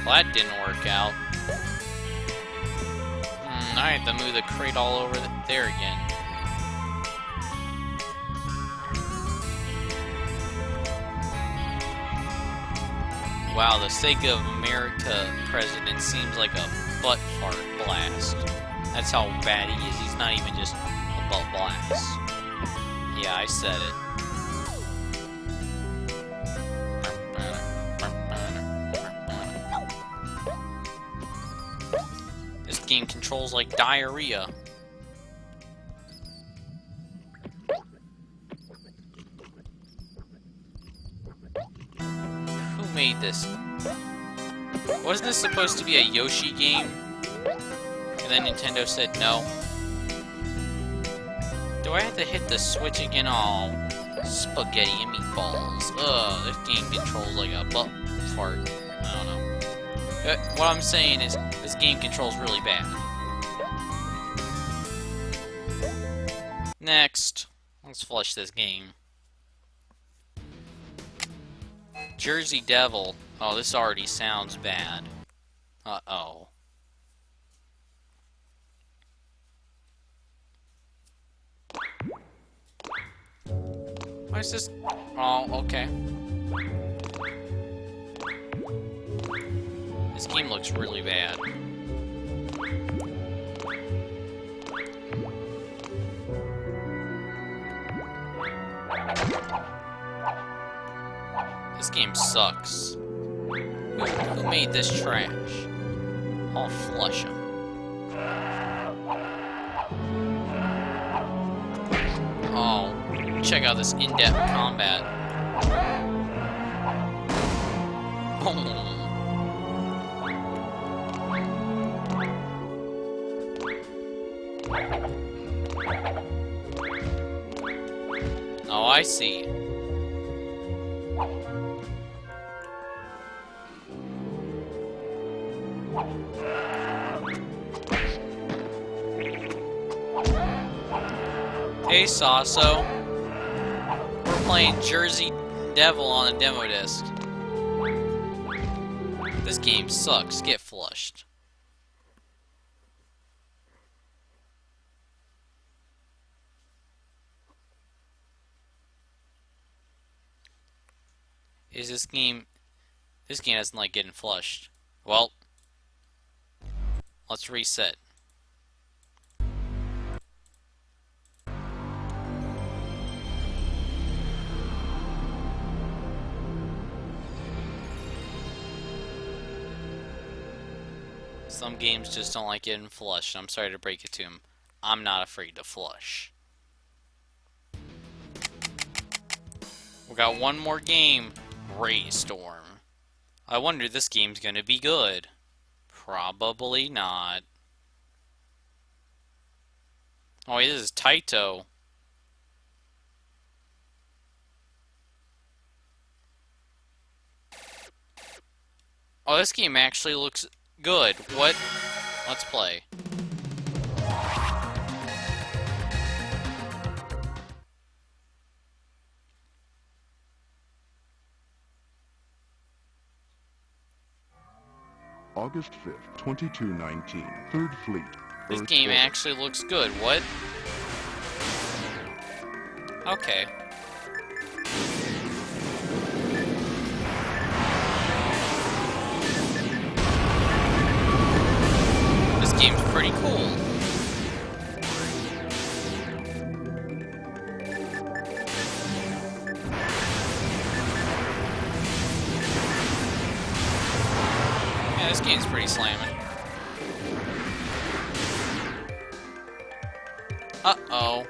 Well, that didn't work out. I have to move the crate all over there again. Wow, the Sake of America president seems like a butt fart blast. That's how bad he is. He's not even just a butt blast. Yeah, I said it. This game controls like diarrhea. Who made this? Wasn't this supposed to be a Yoshi game? And then Nintendo said no. Do I have to hit the switch again? Oh, spaghetti and meatballs. Ugh, this game controls like a butt fart. I don't know. What I'm saying is, this game controls really bad. Next, let's flush this game. Jersey Devil. Oh, this already sounds bad. Uh-oh. Why is this? Oh, okay. This game looks really bad. This game sucks. Who made this trash? I'll flush him. Oh, check out this in-depth combat. Oh. Oh, I see. Hey, Sasso. We're playing Jersey Devil on a demo disc. This game sucks. Get flushed. Is this game... This game doesn't like getting flushed. Well, let's reset. Some games just don't like getting flushed. I'm sorry to break it to him. I'm not afraid to flush. We got one more game. Raystorm. I wonder if this game's gonna be good. Probably not. Oh, wait, this is Taito. Oh, this game actually looks good. What? Let's play.
August 5th, 2219, 3rd Fleet.
This
Earth
game
orbit.
actually looks good. What? Okay. This game's pretty cool. this game's pretty slamming. Uh-oh.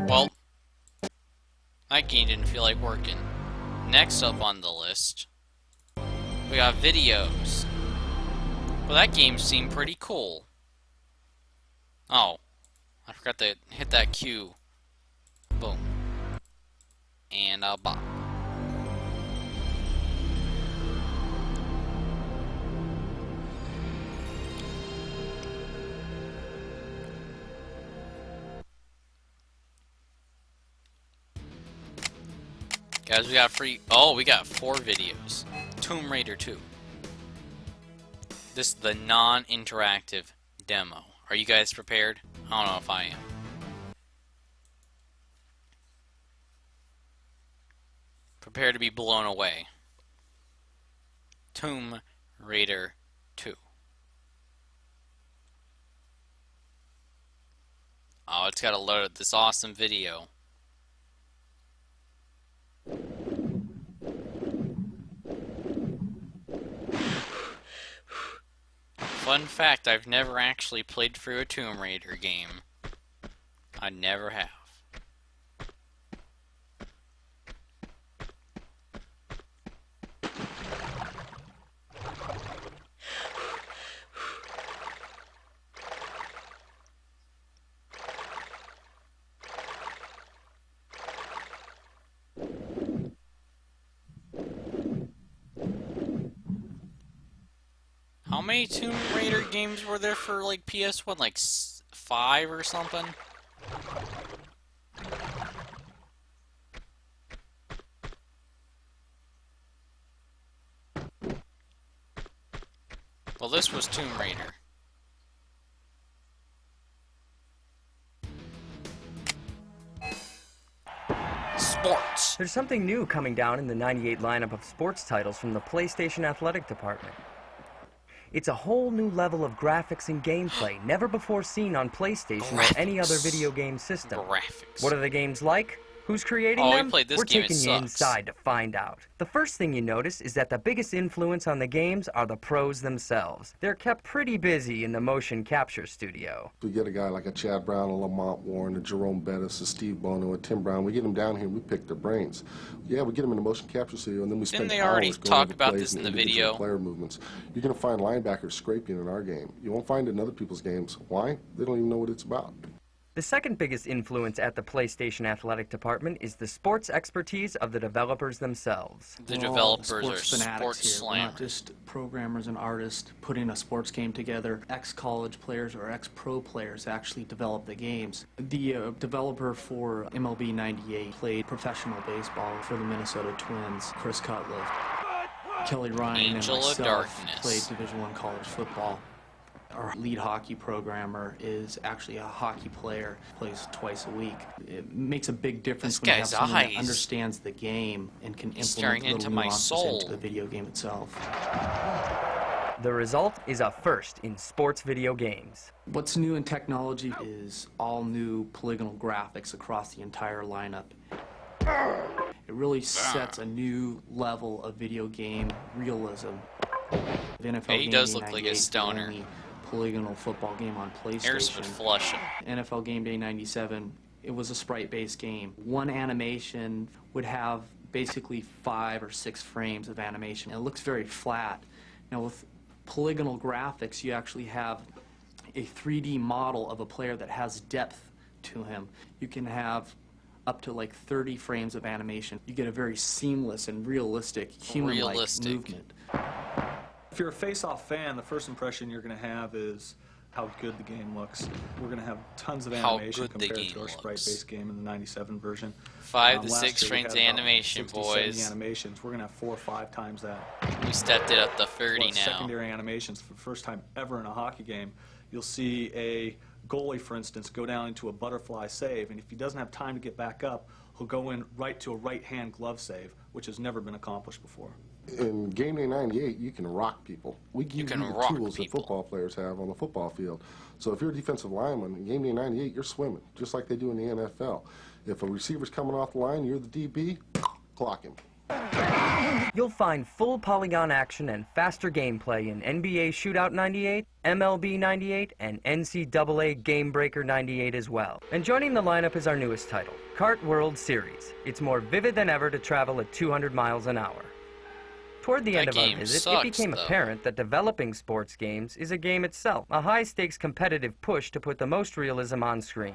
Well, that game didn't feel like working. Next up on the list, we got videos. Well, that game seemed pretty cool. Oh, I forgot to hit that Q. Boom. And a bop. Guys, we got free. Oh, we got 4 videos. Tomb Raider 2. This is the non-interactive demo. Are you guys prepared? I don't know if I am. Prepare to be blown away. Tomb Raider 2. Oh, it's got to load this awesome video. Fun fact, I've never actually played through a Tomb Raider game. I never have. How many Tomb Raider games were there for, like, PS1? Like, 5 or something? Well, this was Tomb Raider. Sports.
There's something new coming down in the 98 lineup of sports titles from the PlayStation Athletic Department. It's a whole new level of graphics and gameplay, never before seen on PlayStation or any other video game system.
Graphics.
What are the games like? Who's creating
Oh,
them?
we played this
We're
game,
taking
it
you
sucks.
inside to find out. The first thing you notice is that the biggest influence on the games are the pros themselves. They're kept pretty busy in the motion capture studio.
We get a guy like a Chad Brown, a Lamont Warren, a Jerome Bettis, a Steve Bono, a Tim Brown. We get them down here and we pick their brains. Yeah, we get them in the motion capture studio and then we spend
Didn't they already
hours going
talk
over
about
plays
this in
and
the
individual
video?
player movements. You're going to find linebackers scraping in our game. You won't find it in other people's games. Why? They don't even know what it's about.
The second biggest influence at the PlayStation Athletic Department is the sports expertise of the developers themselves.
The
We're all
developers
sports
are
fanatics
sports
here. We're
slammers.
not just programmers and artists putting a sports game together. Ex-college players or ex-pro players actually develop the games. The developer for MLB 98 played professional baseball for the Minnesota Twins, Chris Cutliff. Kelly Ryan
Angel
and
of
myself
Darkness.
played Division I college football. Our lead hockey programmer is actually a hockey player, plays twice a week. It makes a big difference when you have
guy's
someone that
eyes.
understands the game and can
He's
implement
staring
little
into my
nuances
soul.
into the video game itself.
The result is a first in sports video games.
What's new in technology is all new polygonal graphics across the entire lineup. It really sets a new level of video game realism. The NFL
Hey, he
Game
does
Day
look like a
98 is the
stoner.
only polygonal football game on PlayStation.
Harris would flush him.
NFL Game Day 97, it was a sprite-based game. One animation would have basically 5 or 6 frames of animation. It looks very flat. Now with polygonal graphics, you actually have a 3D model of a player that has depth to him. You can have up to like 30 frames of animation. You get a very seamless and realistic human-like movement.
If you're a face-off fan, the first impression you're going to have is how good the game looks. We're going to have tons of
How
animation
good the
compared
game
to our
looks.
sprite-based game in the 97 version.
5 to
Last
6
year we
frames
had
of
about
animation,
60, 70
boys.
animations. We're going to have 4 or 5 times that.
We stepped it up to 30
Plus
now.
Secondary animations for the first time ever in a hockey game. You'll see a goalie, for instance, go down into a butterfly save, and if he doesn't have time to get back up, he'll go in right to a right-hand glove save, which has never been accomplished before.
In Game Day 98, you can rock people. We give you
can
the
rock
tools that football players have on the football field. So if you're a defensive lineman, in Game Day 98, you're swimming, just like they do in the NFL. If a receiver's coming off the line, you're the DB, clock him.
You'll find full polygon action and faster gameplay in NBA Shootout 98, MLB 98, and NCAA Game Breaker 98 as well. And joining the lineup is our newest title, Kart World Series. It's more vivid than ever to travel at 200 miles an hour. Toward the end of our visit, it became apparent that developing sports games is a game itself, a high-stakes competitive push to put the most realism on screen.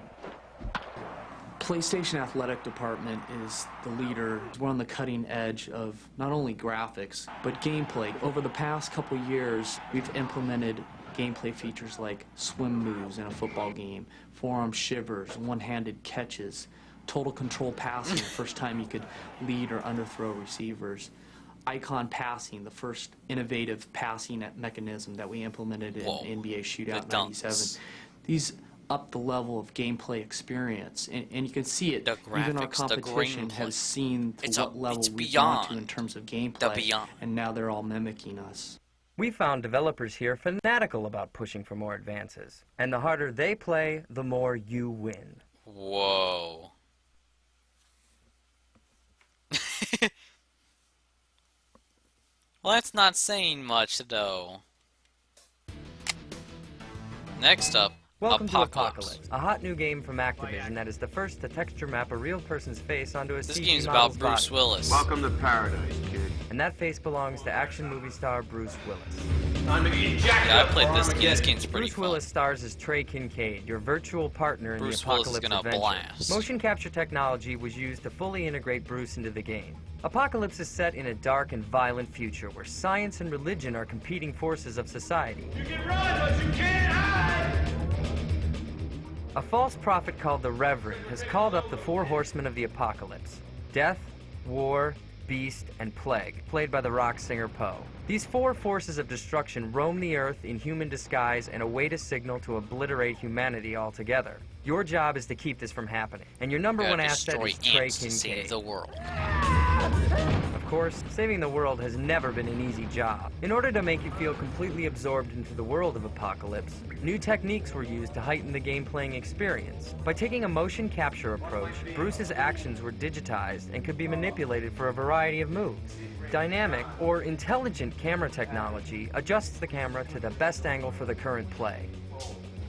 PlayStation Athletic Department is the leader. We're on the cutting edge of not only graphics, but gameplay. Over the past couple years, we've implemented gameplay features like swim moves in a football game, forearm shivers, one-handed catches, total control passing, the first time you could lead or underthrow receivers, icon passing, the first innovative passing mechanism that we implemented in NBA Shootout 97. These up the level of gameplay experience, and you can see it. Even our competition has seen to what level we've gone to in terms of gameplay, and now they're all mimicking us.
We found developers here fanatical about pushing for more advances, and the harder they play, the more you win.
Whoa. Well, that's not saying much, though. Next up,
Welcome to Apocalypse, a hot new game from Activision that is the first to texture map a real person's face onto a CG
This game's
model's
about Bruce
body.
Willis.
Welcome to paradise, kid.
And that face belongs to action movie star Bruce Willis.
Yeah, I played this game. This game's pretty
Bruce Willis stars as Trey Kincaid, your virtual partner in
Bruce
the
Willis is
Apocalypse
gonna
adventure.
blast.
Motion capture technology was used to fully integrate Bruce into the game. Apocalypse is set in a dark and violent future where science and religion are competing forces of society.
You can run, but you can't hide!
A false prophet called the Reverend has called up the four horsemen of the apocalypse: death, war, beast, and plague, played by the rock singer Poe. These four forces of destruction roam the earth in human disguise and await a signal to obliterate humanity altogether. Your job is to keep this from happening, and your number one asset is Trey
ants to
Kincaid.
save the world.
Of course, saving the world has never been an easy job. In order to make you feel completely absorbed into the world of Apocalypse, new techniques were used to heighten the game-playing experience. By taking a motion capture approach, Bruce's actions were digitized and could be manipulated for a variety of moves. Dynamic, or intelligent camera technology adjusts the camera to the best angle for the current play.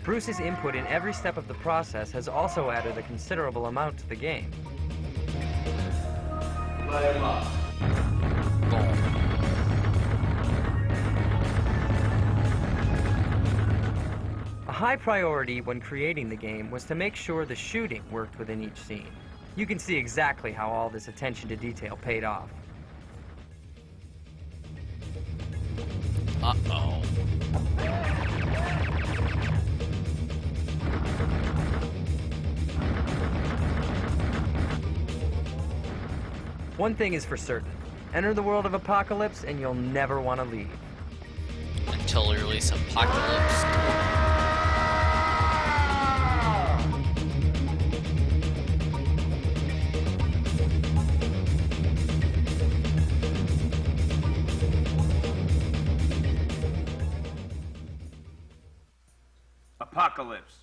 Bruce's input in every step of the process has also added a considerable amount to the game.
Light him up.
A high priority when creating the game was to make sure the shooting worked within each scene. You can see exactly how all this attention to detail paid off.
Uh-oh.
One thing is for certain. Enter the world of Apocalypse and you'll never want to leave.
Until we release Apocalypse.
Apocalypse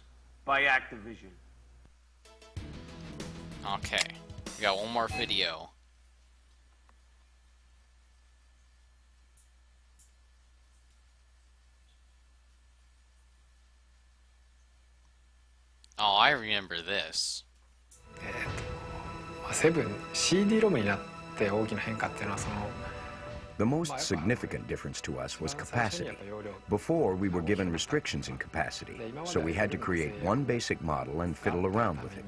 by Activision.
Okay, we got one more video. Oh, I remember this.
セブン CD ロムになって大きな変化っていうのはその
The most significant difference to us was capacity. Before, we were given restrictions in capacity, so we had to create one basic model and fiddle around with it,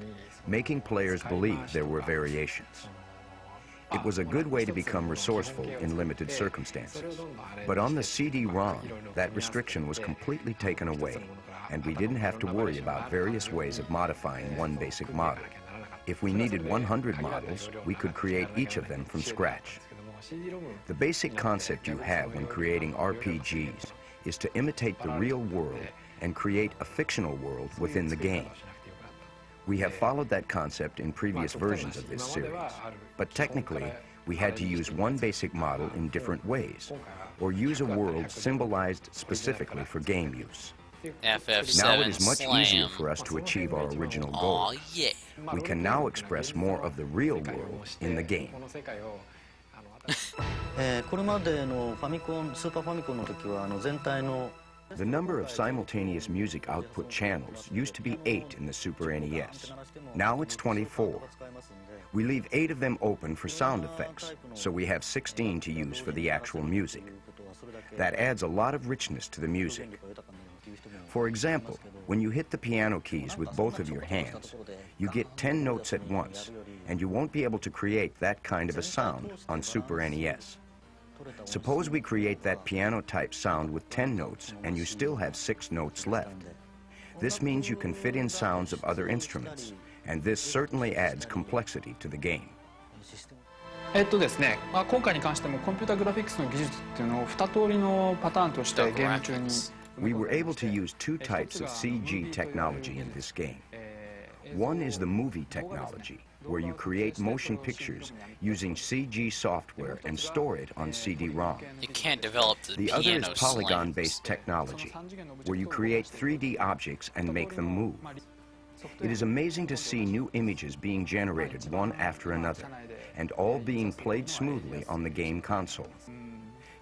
making players believe there were variations. It was a good way to become resourceful in limited circumstances. But on the CD-ROM, that restriction was completely taken away, and we didn't have to worry about various ways of modifying one basic model. If we needed 100 models, we could create each of them from scratch. The basic concept you have when creating RPGs is to imitate the real world and create a fictional world within the game. We have followed that concept in previous versions of this series, but technically, we had to use one basic model in different ways, or use a world symbolized specifically for game use.
FF7
Now it is much
slam.
easier for us to achieve our original goal.
Aw, yeah.
We can now express more of the real world in the game. The number of simultaneous music output channels used to be 8 in the Super NES. Now it's 24. We leave 8 of them open for sound effects, so we have 16 to use for the actual music. That adds a lot of richness to the music. For example, when you hit the piano keys with both of your hands, you get 10 notes at once, and you won't be able to create that kind of a sound on Super NES. Suppose we create that piano-type sound with 10 notes, and you still have 6 notes left. This means you can fit in sounds of other instruments, and this certainly adds complexity to the game.
ですね、今回に関してもコンピュータグラフィックスの技術っていうのを2通りのパターンとしてゲーム中に
We were able to use 2 types of CG technology in this game. One is the movie technology, where you create motion pictures using CG software and store it on CD-ROM.
You can't develop
the other is polygon-based technology, where you create 3D objects and make them move. It is amazing to see new images being generated one after another, and all being played smoothly on the game console.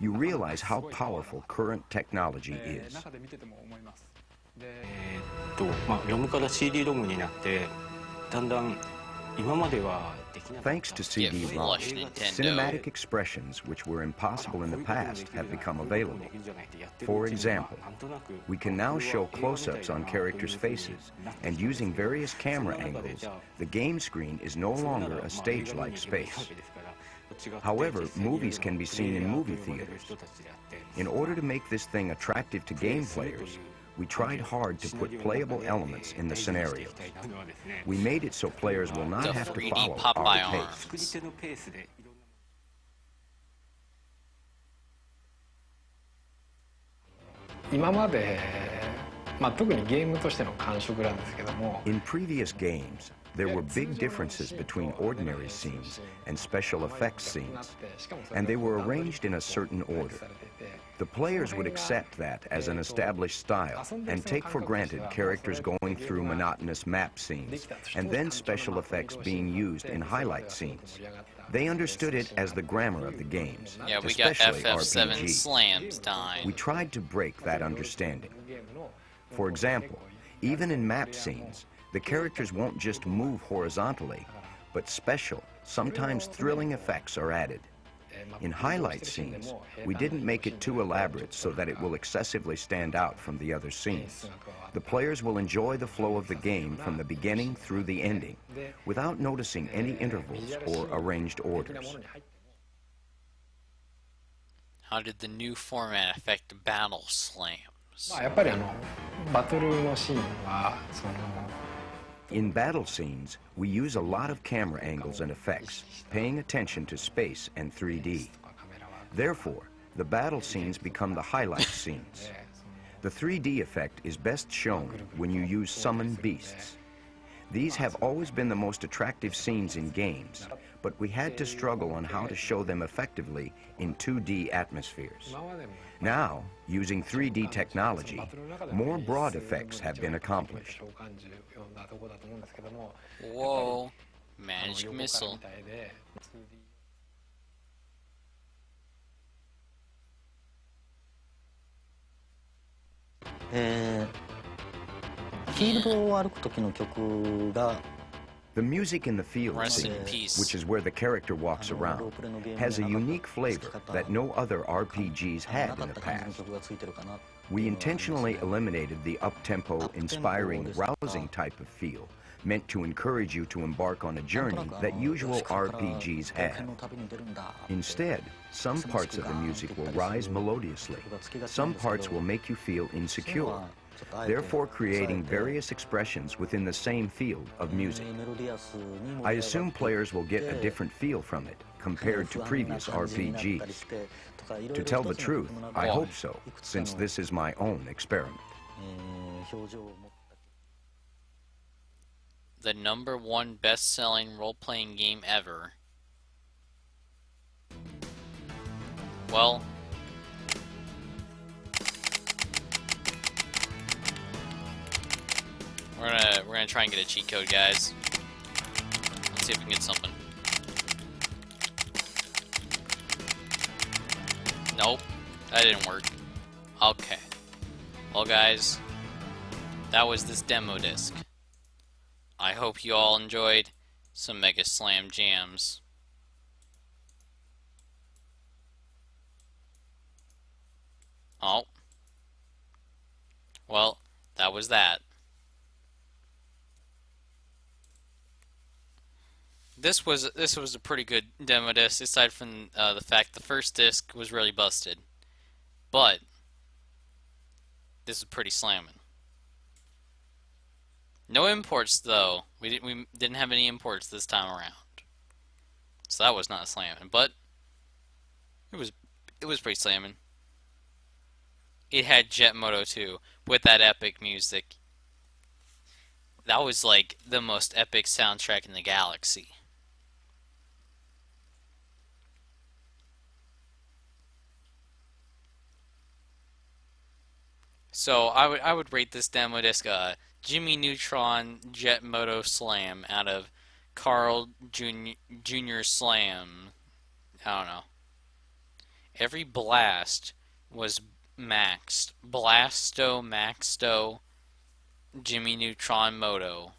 You realize how powerful current technology is.
ロムから CD-ROM になってだんだん今までは
Thanks to CD-ROM, cinematic expressions which were impossible in the past have become available. For example, we can now show close-ups on characters' faces, and using various camera angles, the game screen is no longer a stage-like space. However, movies can be seen in movie theaters. In order to make this thing attractive to game players, we tried hard to put playable elements in the scenarios. We made it so players will not have to follow our pace.
今まで、特にゲームとしての感触なんですけども
In previous games, there were big differences between ordinary scenes and special effects scenes, and they were arranged in a certain order. The players would accept that as an established style and take for granted characters going through monotonous map scenes and then special effects being used in highlight scenes. They understood it as the grammar of the games,
yeah, we got
especially
FF7
RPGs.
slams time.
We tried to break that understanding. For example, even in map scenes, the characters won't just move horizontally, but special, sometimes thrilling effects are added. In highlight scenes, we didn't make it too elaborate so that it will excessively stand out from the other scenes. The players will enjoy the flow of the game from the beginning through the ending, without noticing any intervals or arranged orders.
How did the new format affect battle slams?
やっぱりバトルのシーンは
In battle scenes, we use a lot of camera angles and effects, paying attention to space and 3D. Therefore, the battle scenes become the highlight scenes. The 3D effect is best shown when you use summoned beasts. These have always been the most attractive scenes in games, but we had to struggle on how to show them effectively in 2D atmospheres. Now, using 3D technology, more broad effects have been accomplished.
Whoa, magic missile.
The music in the field scene, which is where the character walks around, has a unique flavor that no other RPGs had in the past. We intentionally eliminated the up-tempo, inspiring, rousing type of feel, meant to encourage you to embark on a journey that usual RPGs have. Instead, some parts of the music will rise melodiously. Some parts will make you feel insecure, therefore creating various expressions within the same field of music. I assume players will get a different feel from it compared to previous RPGs. To tell the truth, I hope so, since this is my own experiment.
The #1 best-selling role-playing game ever. Well, we're gonna try and get a cheat code, guys. Let's see if we can get something. Nope, that didn't work. Okay. Well, guys, that was this demo disc. I hope you all enjoyed some Mega Slam jams. Oh. Well, that was that. This was a pretty good demo disc, aside from the fact the first disc was really busted. But this is pretty slamming. No imports though. We didn't have any imports this time around, so that was not slamming. But it was pretty slamming. It had Jet Moto 2 with that epic music. That was like the most epic soundtrack in the galaxy. So I would rate this demo disc Jimmy Neutron Jet Moto Slam out of Carl Jr. Slam. I don't know. Every blast was maxed. Blasto, Maxto, Jimmy Neutron Moto.